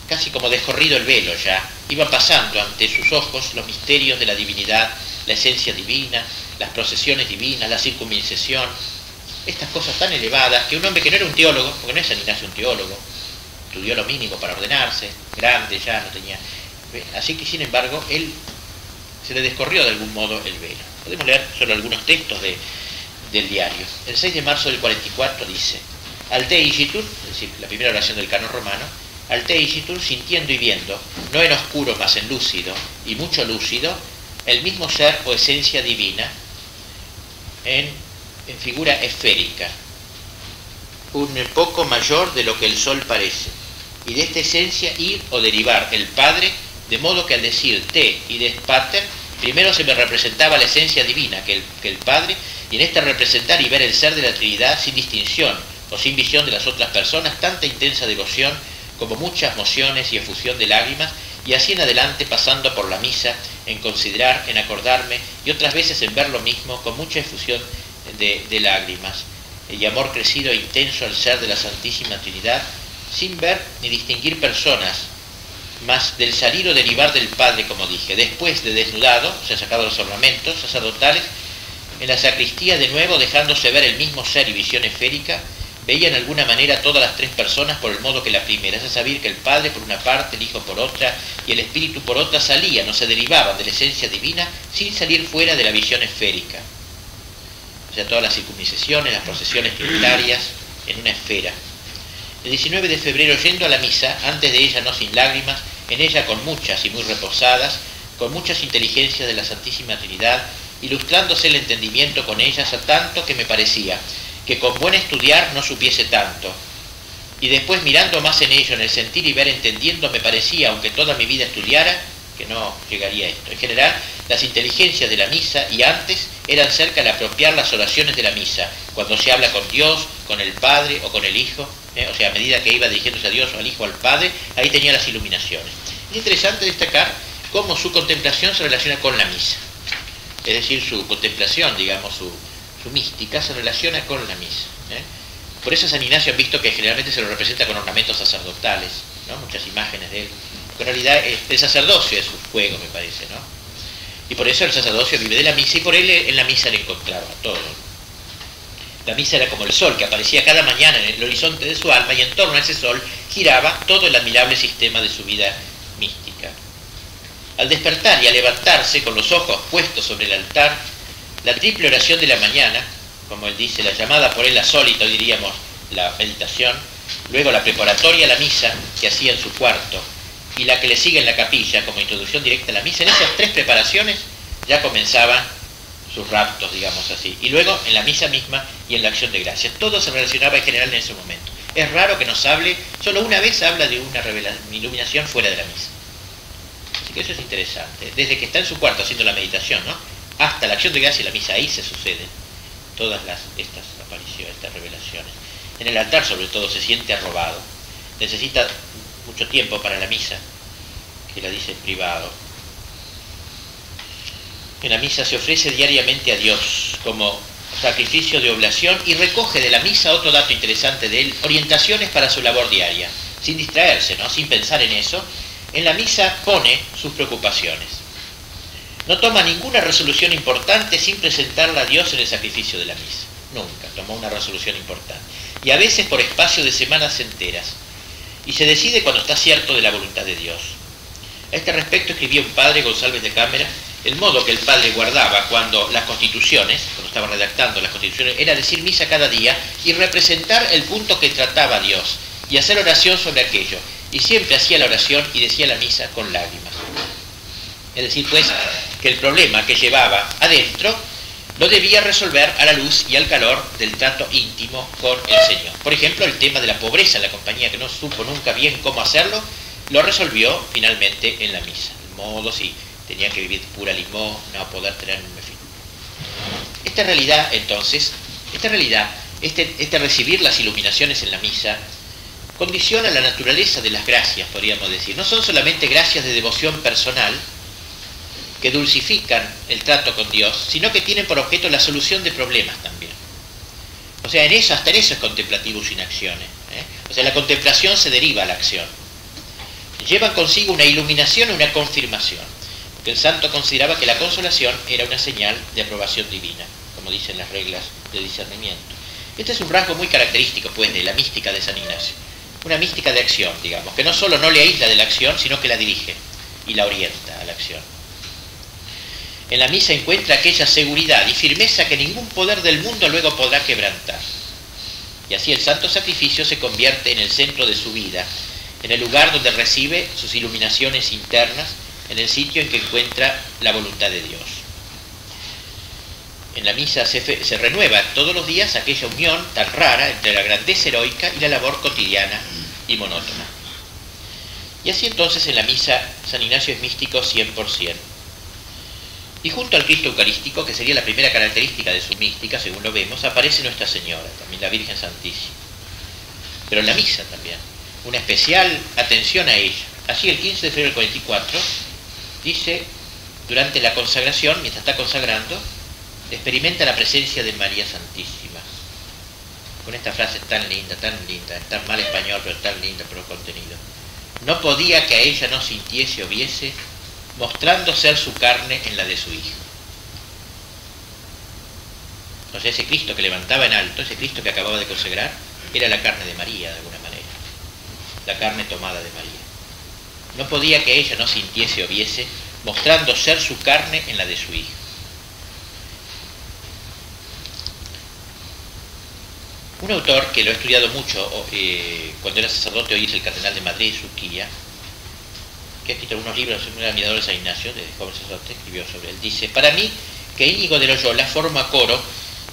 Casi como descorrido el velo ya, iban pasando ante sus ojos los misterios de la divinidad, la esencia divina, las procesiones divinas, la circunvisación, estas cosas tan elevadas que un hombre que no era un teólogo, porque no es San Ignacio un teólogo, estudió lo mínimo para ordenarse, grande ya, no tenía... Así que, sin embargo, él se le descorrió de algún modo el velo. Podemos leer solo algunos textos del diario. El 6 de marzo del 44 dice: Al te igitur, es decir, la primera oración del canon romano, al te igitur, sintiendo y viendo, no en oscuro, mas en lúcido, y mucho lúcido, el mismo ser o esencia divina, en figura esférica, un poco mayor de lo que el sol parece, y de esta esencia ir o derivar el Padre, de modo que al decir te y des pater, primero se me representaba la esencia divina que el Padre, y en este representar y ver el ser de la Trinidad sin distinción o sin visión de las otras personas, tanta intensa devoción como muchas mociones y efusión de lágrimas, y así en adelante, pasando por la misa, en considerar, en acordarme, y otras veces en ver lo mismo con mucha efusión de lágrimas, y amor crecido e intenso al ser de la Santísima Trinidad, sin ver ni distinguir personas, mas del salir o derivar del Padre, como dije, después de desnudado, se han sacado los ornamentos sacerdotales, en la sacristía de nuevo, dejándose ver el mismo ser y visión esférica, veía en alguna manera todas las tres personas por el modo que la primera, es a saber que el Padre por una parte, el Hijo por otra y el Espíritu por otra salían o se derivaban de la esencia divina sin salir fuera de la visión esférica. O sea, todas las circunvisaciones, las procesiones trinitarias en una esfera. El 19 de febrero, yendo a la misa, antes de ella no sin lágrimas, en ella con muchas y muy reposadas, con muchas inteligencias de la Santísima Trinidad, ilustrándose el entendimiento con ellas a tanto que me parecía que con buen estudiar no supiese tanto. Y después mirando más en ello, en el sentir y ver entendiendo, me parecía, aunque toda mi vida estudiara, que no llegaría a esto. En general, las inteligencias de la misa y antes eran cerca de apropiar las oraciones de la misa, cuando se habla con Dios, con el Padre o con el Hijo, o sea, a medida que iba dirigiéndose a Dios o al Hijo o al Padre, ahí tenía las iluminaciones. Es interesante destacar cómo su contemplación se relaciona con la misa. Es decir, su contemplación, digamos, su mística se relaciona con la misa. Por eso San Ignacio han visto que generalmente se lo representa con ornamentos sacerdotales, ¿no? Muchas imágenes de él. Porque en realidad el sacerdocio es un juego, me parece, ¿no? Y por eso el sacerdocio vive de la misa, y por él en la misa le encontraba todo. La misa era como el sol que aparecía cada mañana en el horizonte de su alma, y en torno a ese sol giraba todo el admirable sistema de su vida mística. Al despertar y al levantarse con los ojos puestos sobre el altar, la triple oración de la mañana, como él dice, la llamada por él la sólita, diríamos, la meditación, luego la preparatoria a la misa que hacía en su cuarto, y la que le sigue en la capilla como introducción directa a la misa, en esas tres preparaciones ya comenzaban sus raptos, digamos así, y luego en la misa misma y en la acción de gracias. Todo se relacionaba en general en ese momento. Es raro que nos hable, solo una vez habla de una iluminación fuera de la misa. Así que eso es interesante. Desde que está en su cuarto haciendo la meditación, ¿no?, hasta la acción de gracia y la misa, ahí se suceden todas estas apariciones, estas revelaciones. En el altar, sobre todo, se siente arrobado. Necesita mucho tiempo para la misa, que la dice en privado. En la misa se ofrece diariamente a Dios como sacrificio de oblación y recoge de la misa, otro dato interesante de él, orientaciones para su labor diaria, sin distraerse, ¿no?, sin pensar en eso. En la misa pone sus preocupaciones. No toma ninguna resolución importante sin presentarla a Dios en el sacrificio de la misa. Nunca tomó una resolución importante. Y a veces por espacio de semanas enteras. Y se decide cuando está cierto de la voluntad de Dios. A este respecto escribía un padre, González de Cámara, el modo que el padre guardaba cuando las constituciones, cuando estaba redactando las constituciones, era decir misa cada día y representar el punto que trataba Dios y hacer oración sobre aquello. Y siempre hacía la oración y decía la misa con lágrimas. Es decir, pues, que el problema que llevaba adentro lo debía resolver a la luz y al calor del trato íntimo con el Señor. Por ejemplo, el tema de la pobreza en la compañía, que no supo nunca bien cómo hacerlo, lo resolvió finalmente en la misa. El modo, si tenía que vivir pura limosna o poder tener un fin. Esta realidad, entonces, este recibir las iluminaciones en la misa, condiciona la naturaleza de las gracias, podríamos decir. No son solamente gracias de devoción personal, que dulcifican el trato con Dios, sino que tienen por objeto la solución de problemas también. O sea, hasta en eso es contemplativo sin acciones. O sea, la contemplación se deriva a la acción. Llevan consigo una iluminación y una confirmación, porque el santo consideraba que la consolación era una señal de aprobación divina, como dicen las reglas de discernimiento. Este es un rasgo muy característico, pues, de la mística de San Ignacio. Una mística de acción, digamos, que no solo no le aísla de la acción, sino que la dirige y la orienta a la acción. En la misa encuentra aquella seguridad y firmeza que ningún poder del mundo luego podrá quebrantar. Y así el santo sacrificio se convierte en el centro de su vida, en el lugar donde recibe sus iluminaciones internas, en el sitio en que encuentra la voluntad de Dios. En la misa se renueva todos los días aquella unión tan rara entre la grandeza heroica y la labor cotidiana y monótona. Y así entonces en la misa San Ignacio es místico 100%. Y junto al Cristo Eucarístico, que sería la primera característica de su mística, según lo vemos, aparece Nuestra Señora, también la Virgen Santísima. Pero en la misa también, una especial atención a ella. Así el 15 de febrero del 44, dice, durante la consagración, mientras está consagrando, experimenta la presencia de María Santísima. Con esta frase tan linda, tan mal español, pero tan linda por el contenido. No podía que a ella no sintiese o viese, mostrando ser su carne en la de su Hijo. O sea, ese Cristo que levantaba en alto, ese Cristo que acababa de consagrar, era la carne de María, de alguna manera. La carne tomada de María. No podía que ella no sintiese o viese, mostrando ser su carne en la de su Hijo. Un autor que lo ha estudiado mucho cuando era sacerdote, hoy es el cardenal de Madrid, Suquía, que ha escrito algunos libros, un admirador de San Ignacio, de joven sacerdote, escribió sobre él. Dice, para mí, que Íñigo de Loyola forma coro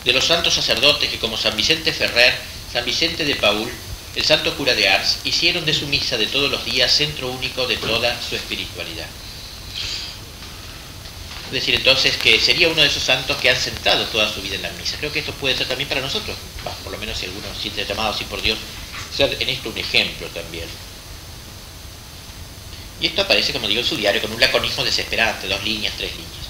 de los santos sacerdotes que, como San Vicente Ferrer, San Vicente de Paúl, el santo cura de Ars, hicieron de su misa de todos los días centro único de toda su espiritualidad. Es decir, entonces, que sería uno de esos santos que han centrado toda su vida en la misa. Creo que esto puede ser también para nosotros, por lo menos si alguno se siente llamado así por Dios, ser en esto un ejemplo también. Y esto aparece, como digo, en su diario con un laconismo desesperante, 2 líneas, 3 líneas.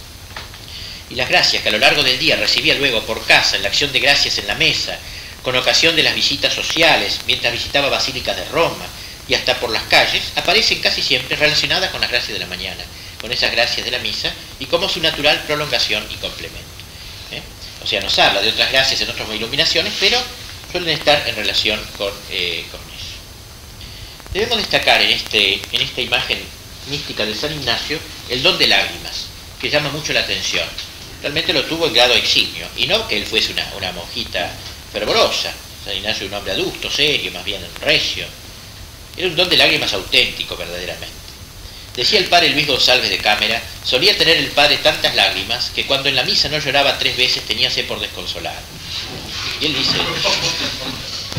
Y las gracias que a lo largo del día recibía luego por casa, en la acción de gracias en la mesa, con ocasión de las visitas sociales, mientras visitaba basílicas de Roma y hasta por las calles, aparecen casi siempre relacionadas con las gracias de la mañana, con esas gracias de la misa y como su natural prolongación y complemento. O sea, nos habla de otras gracias en otras iluminaciones, pero suelen estar en relación con eso. Debemos destacar en esta imagen mística de San Ignacio el don de lágrimas, que llama mucho la atención. Realmente lo tuvo en grado eximio, y no que él fuese una monjita fervorosa. San Ignacio era un hombre adulto, serio, más bien recio. Era un don de lágrimas auténtico, verdaderamente. Decía el padre Luis González de Cámara, solía tener el padre tantas lágrimas que cuando en la misa no lloraba 3 veces teníase por desconsolado. Y él dice,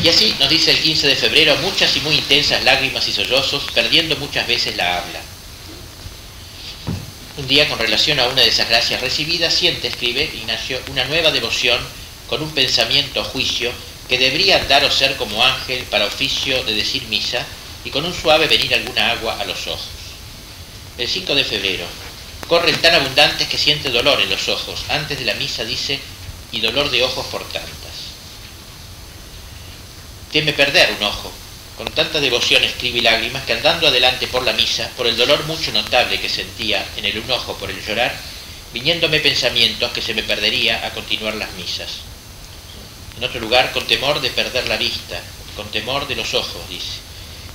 y así nos dice el 15 de febrero, muchas y muy intensas lágrimas y sollozos, perdiendo muchas veces la habla. Un día, con relación a una de esas gracias recibidas, siente, escribe Ignacio, una nueva devoción con un pensamiento o juicio que debería andar o ser como ángel para oficio de decir misa y con un suave venir alguna agua a los ojos. El 5 de febrero, corren tan abundantes que siente dolor en los ojos. Antes de la misa dice, y dolor de ojos por tantas. Teme perder un ojo. Con tanta devoción escribe lágrimas que andando adelante por la misa, por el dolor mucho notable que sentía en el un ojo por el llorar, viniéndome pensamientos que se me perdería a continuar las misas. En otro lugar, con temor de perder la vista, con temor de los ojos, dice.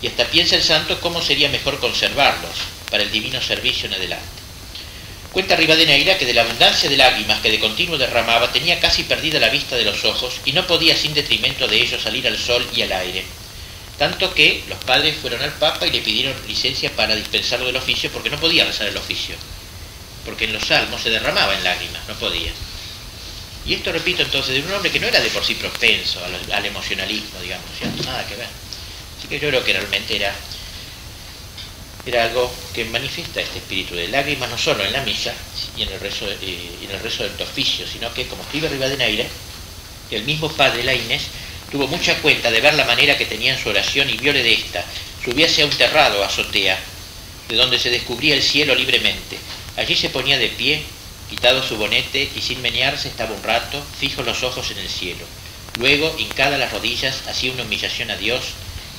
Y hasta piensa el santo cómo sería mejor conservarlos para el divino servicio en adelante. Cuenta Rivadeneira que de la abundancia de lágrimas que de continuo derramaba tenía casi perdida la vista de los ojos y no podía sin detrimento de ellos salir al sol y al aire. Tanto que los padres fueron al Papa y le pidieron licencia para dispensarlo del oficio porque no podía rezar el oficio. porque en los salmos se derramaba en lágrimas, no podía. Y esto, repito, entonces, de un hombre que no era de por sí propenso al emocionalismo, digamos, ¿cierto? Nada que ver. Así que yo creo que realmente era algo que manifiesta este espíritu de lágrimas, no solo en la misa y en el rezo del oficio, sino que, como escribe Rivadeneira, el mismo padre Laínez tuvo mucha cuenta de ver la manera que tenía en su oración y viole de esta. Subíase a un terrado, azotea, de donde se descubría el cielo libremente. Allí se ponía de pie, quitado su bonete, y sin menearse estaba un rato, fijos los ojos en el cielo. Luego, hincada las rodillas, hacía una humillación a Dios.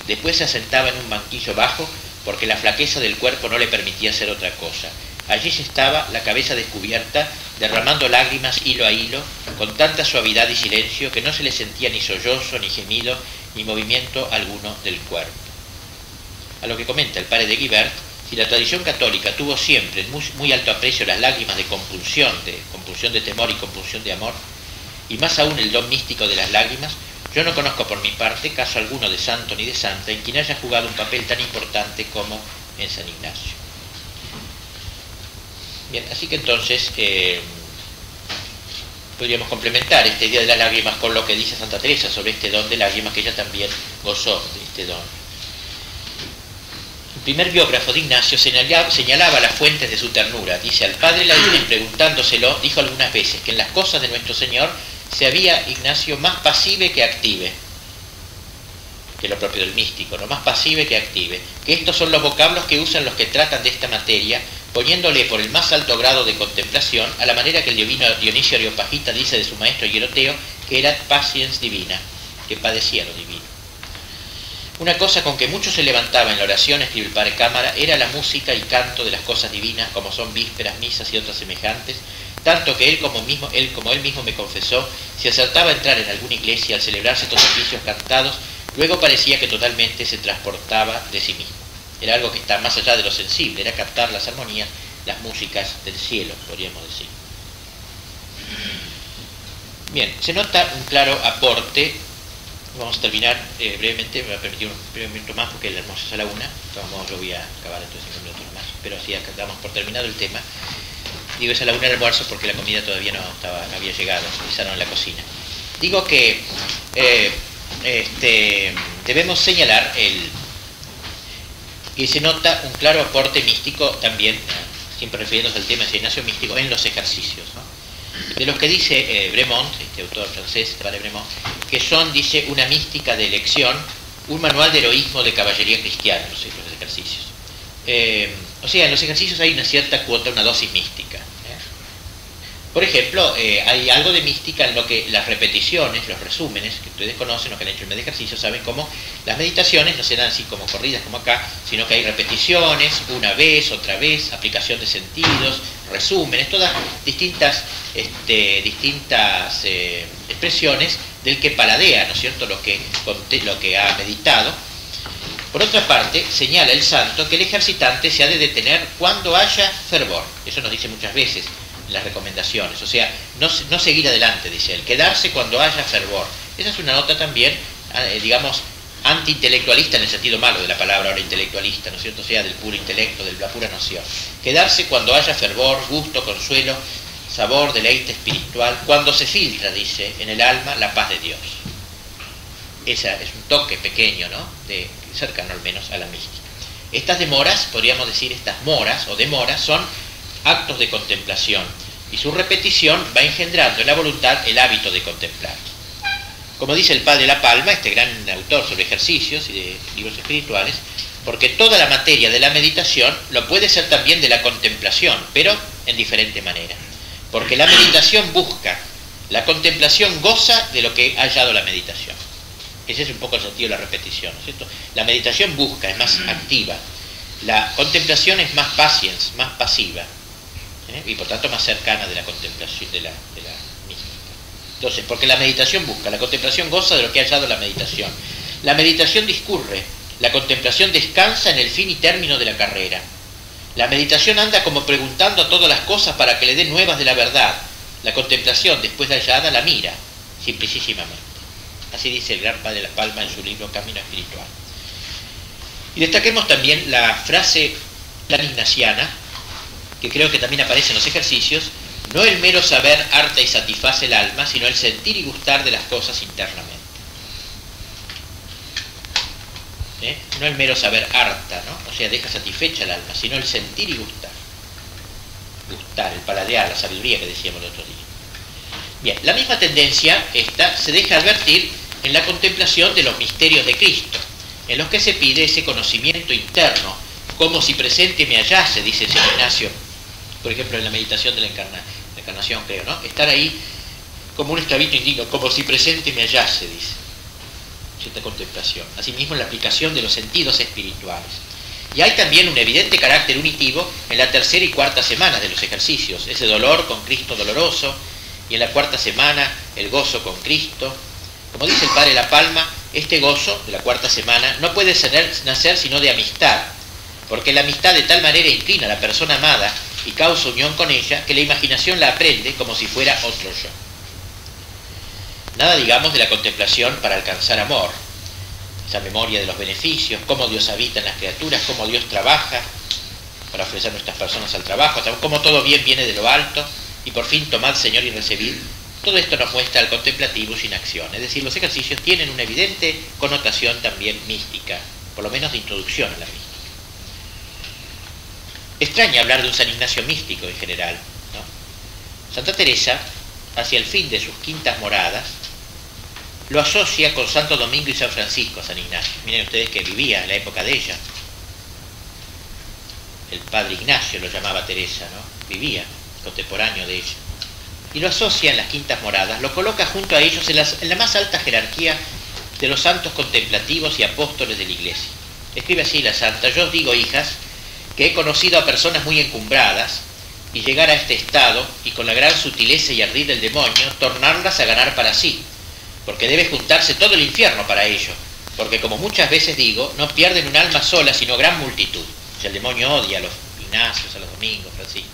Después se asentaba en un banquillo bajo, porque la flaqueza del cuerpo no le permitía hacer otra cosa. Allí se estaba, la cabeza descubierta, derramando lágrimas hilo a hilo, con tanta suavidad y silencio que no se le sentía ni sollozo, ni gemido, ni movimiento alguno del cuerpo. A lo que comenta el padre de Guibert, si la tradición católica tuvo siempre en muy alto aprecio las lágrimas de compulsión de temor y compulsión de amor, y más aún el don místico de las lágrimas, yo no conozco por mi parte caso alguno de santo ni de santa en quien haya jugado un papel tan importante como en San Ignacio. Bien, así que entonces podríamos complementar esta idea de las lágrimas con lo que dice Santa Teresa sobre este don de lágrimas, que ella también gozó de este don. El primer biógrafo de Ignacio señalaba las fuentes de su ternura. Dice: al padre Laínez, preguntándoselo, dijo algunas veces que en las cosas de nuestro Señor se había Ignacio más pasive que active, que lo propio del místico, no más pasive que active, que estos son los vocablos que usan los que tratan de esta materia, poniéndole por el más alto grado de contemplación, a la manera que el divino Dionisio Areopagita dice de su maestro Hieroteo, que era patiens divina, que padecía lo divino. Una cosa con que mucho se levantaba en la oración, escribe el padre Cámara, era la música y canto de las cosas divinas, como son vísperas, misas y otras semejantes, tanto que él como él mismo me confesó, si acertaba a entrar en alguna iglesia al celebrarse estos oficios cantados, luego parecía que totalmente se transportaba de sí mismo. Era algo que está más allá de lo sensible, era captar las armonías, las músicas del cielo, podríamos decir. Bien, se nota un claro aporte. Vamos a terminar brevemente, me va a permitir un primer minuto más porque el almuerzo es a la 1, de todos modos yo voy a acabar dentro de 5 minutos más, pero así damos por terminado el tema. Digo, es a la 1 el almuerzo porque la comida todavía no había llegado, empezaron en la cocina. Digo que debemos señalar que se nota un claro aporte místico también, siempre refiriéndose al tema de San Ignacio místico, en los ejercicios, ¿no? De los que dice Bremont, este autor francés, padre Bremont, que son, dice, una mística de elección, un manual de heroísmo de caballería cristiana, los ejercicios. O sea, en los ejercicios hay una cierta cuota, una dosis mística. Por ejemplo, hay algo de mística en lo que las repeticiones, los resúmenes, que ustedes conocen, los que han hecho el mes de ejercicio, saben cómo las meditaciones no se dan así como corridas como acá, sino que hay repeticiones, una vez, otra vez, aplicación de sentidos, resúmenes, todas distintas expresiones del que paladea, ¿no es cierto?, lo que ha meditado. Por otra parte, señala el santo que el ejercitante se ha de detener cuando haya fervor. Eso nos dice muchas veces en las recomendaciones. O sea, no seguir adelante, dice él, quedarse cuando haya fervor. Esa es una nota también, digamos, anti-intelectualista en el sentido malo de la palabra, ahora intelectualista, ¿no es cierto? O sea, del puro intelecto, de la pura noción. Quedarse cuando haya fervor, gusto, consuelo, sabor, deleite espiritual, cuando se filtra, dice, en el alma la paz de Dios. Ese es un toque pequeño, ¿no?, cercano al menos a la mística. Estas demoras, podríamos decir, estas moras o demoras, son actos de contemplación, y su repetición va engendrando en la voluntad el hábito de contemplar. Como dice el padre La Palma, este gran autor sobre ejercicios y de libros espirituales, porque toda la materia de la meditación lo puede ser también de la contemplación, pero en diferente manera. Porque la meditación busca, la contemplación goza de lo que ha hallado la meditación. Ese es un poco el sentido de la repetición, ¿no es cierto? La meditación busca, es más activa. La contemplación es más patience, más pasiva, y por tanto más cercana de la contemplación, de la mística. Entonces, porque la meditación busca, la contemplación goza de lo que ha hallado la meditación. La meditación discurre, la contemplación descansa en el fin y término de la carrera. La meditación anda como preguntando a todas las cosas para que le dé nuevas de la verdad. La contemplación, después de hallada, la mira, simplicísimamente. Así dice el gran padre La Palma en su libro Camino Espiritual. Y destaquemos también la frase tan ignaciana que creo que también aparece en los ejercicios, no el mero saber harta y satisface el alma, sino el sentir y gustar de las cosas internamente. No el mero saber harta, ¿no? O sea, deja satisfecha el alma, sino el sentir y gustar. Gustar, el paladear, la sabiduría que decíamos el otro día. Bien, la misma tendencia esta se deja advertir en la contemplación de los misterios de Cristo, en los que se pide ese conocimiento interno, como si presente me hallase, dice San Ignacio, por ejemplo en la meditación de la encarnación, creo, ¿no? Estar ahí como un esclavito indigno, como si presente me hallase, dice. Cierta contemplación. Asimismo, en la aplicación de los sentidos espirituales. Y hay también un evidente carácter unitivo en la tercera y cuarta semana de los ejercicios, ese dolor con Cristo doloroso, y en la cuarta semana el gozo con Cristo. Como dice el Padre La Palma, este gozo de la cuarta semana no puede nacer sino de amistad, porque la amistad de tal manera inclina a la persona amada y causa unión con ella, que la imaginación la aprende como si fuera otro yo. Nada digamos de la contemplación para alcanzar amor, esa memoria de los beneficios, cómo Dios habita en las criaturas, cómo Dios trabaja para ofrecer a nuestras personas al trabajo, cómo todo bien viene de lo alto, y por fin tomad, Señor, y recibid. Todo esto nos muestra al contemplativo sin acción, es decir, los ejercicios tienen una evidente connotación también mística, por lo menos de introducción a la mística. Extraña hablar de un San Ignacio místico en general, ¿no? Santa Teresa, hacia el fin de sus quintas moradas, lo asocia con Santo Domingo y San Francisco, San Ignacio. Miren ustedes que vivía en la época de ella. El padre Ignacio lo llamaba Teresa, ¿no? Vivía, contemporáneo de ella. Y lo asocia en las quintas moradas, lo coloca junto a ellos en la más alta jerarquía de los santos contemplativos y apóstoles de la Iglesia. Escribe así la santa: yo os digo, hijas, que he conocido a personas muy encumbradas, y llegar a este estado, y con la gran sutileza y ardid del demonio, tornarlas a ganar para sí, porque debe juntarse todo el infierno para ello, porque como muchas veces digo, no pierden un alma sola, sino gran multitud. O sea, el demonio odia a los Ignacios, a los Domingos, Francisco.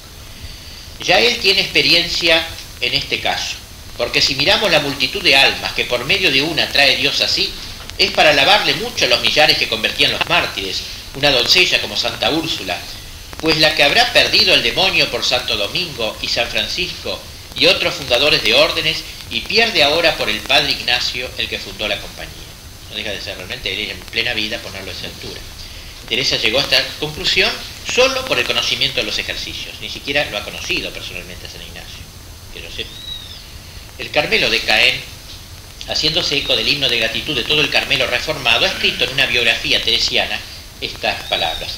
Ya él tiene experiencia en este caso, porque si miramos la multitud de almas que por medio de una trae Dios así, es para alabarle mucho a los millares que convertían los mártires, una doncella como Santa Úrsula, pues la que habrá perdido el demonio por Santo Domingo y San Francisco y otros fundadores de órdenes, y pierde ahora por el padre Ignacio, el que fundó la compañía. No deja de ser realmente él en plena vida ponerlo a esa altura. Teresa llegó a esta conclusión solo por el conocimiento de los ejercicios, ni siquiera lo ha conocido personalmente a San Ignacio, que yo sepa. El Carmelo de Caen, haciéndose eco del himno de gratitud de todo el Carmelo reformado, ha escrito en una biografía teresiana estas palabras: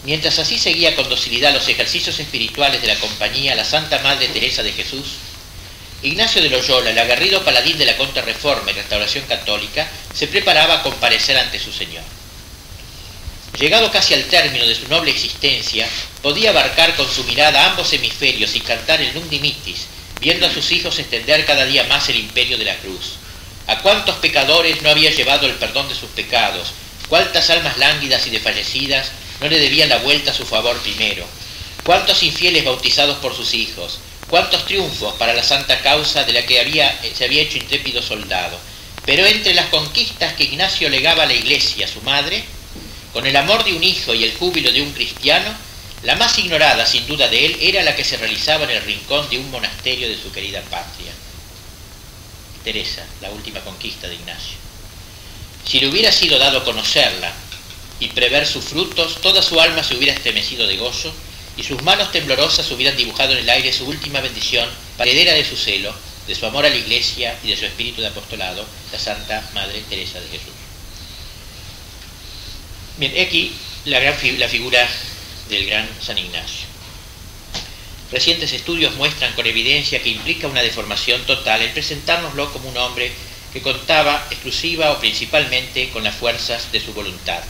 mientras así seguía con docilidad los ejercicios espirituales de la compañía la Santa Madre Teresa de Jesús, Ignacio de Loyola, el aguerrido paladín de la Contrarreforma y Restauración Católica, se preparaba a comparecer ante su Señor. Llegado casi al término de su noble existencia, podía abarcar con su mirada ambos hemisferios y cantar el Nunc Dimittis, viendo a sus hijos extender cada día más el imperio de la cruz. A cuántos pecadores no había llevado el perdón de sus pecados, cuántas almas lánguidas y desfallecidas no le debían la vuelta a su favor primero, cuántos infieles bautizados por sus hijos, cuántos triunfos para la santa causa de la que se había hecho intrépido soldado. Pero entre las conquistas que Ignacio legaba a la Iglesia, su madre, con el amor de un hijo y el júbilo de un cristiano, la más ignorada sin duda de él era la que se realizaba en el rincón de un monasterio de su querida patria. Teresa, la última conquista de Ignacio. Si le hubiera sido dado conocerla y prever sus frutos, toda su alma se hubiera estremecido de gozo, y sus manos temblorosas hubieran dibujado en el aire su última bendición, heredera de su celo, de su amor a la Iglesia y de su espíritu de apostolado, la Santa Madre Teresa de Jesús. Bien, aquí la figura del gran San Ignacio. Recientes estudios muestran con evidencia que implica una deformación total el presentárnoslo como un hombre que contaba exclusiva o principalmente con las fuerzas de su voluntad.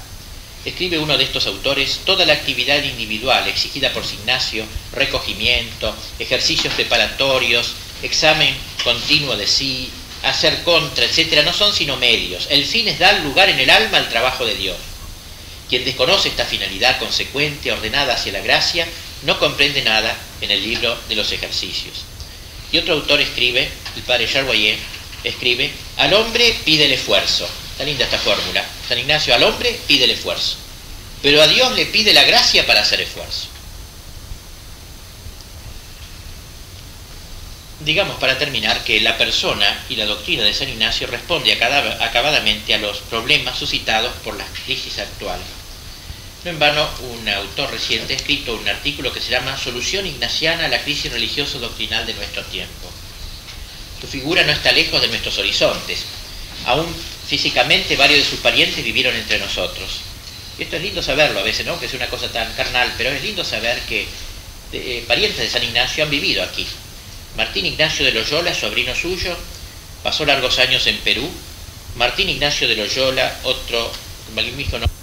Escribe uno de estos autores: toda la actividad individual exigida por Ignacio, recogimiento, ejercicios preparatorios, examen continuo de sí, hacer contra, etc., no son sino medios. El fin es dar lugar en el alma al trabajo de Dios. Quien desconoce esta finalidad consecuente, ordenada hacia la gracia, no comprende nada en el libro de los ejercicios. Y otro autor escribe, el padre Charboyer, escribe: al hombre pide el esfuerzo. Está linda esta fórmula. San Ignacio: al hombre pide el esfuerzo, pero a Dios le pide la gracia para hacer esfuerzo. digamos para terminar que la persona y la doctrina de San Ignacio responde acabadamente a los problemas suscitados por las crisis actuales. No en vano, un autor reciente ha escrito un artículo que se llama Solución ignaciana a la crisis religioso-doctrinal de nuestro tiempo. Su figura no está lejos de nuestros horizontes. Aún físicamente varios de sus parientes vivieron entre nosotros. Y esto es lindo saberlo a veces, ¿no? Que es una cosa tan carnal, pero es lindo saber que parientes de San Ignacio han vivido aquí. Martín Ignacio de Loyola, sobrino suyo, pasó largos años en Perú. Martín Ignacio de Loyola, otro magnífico nombre,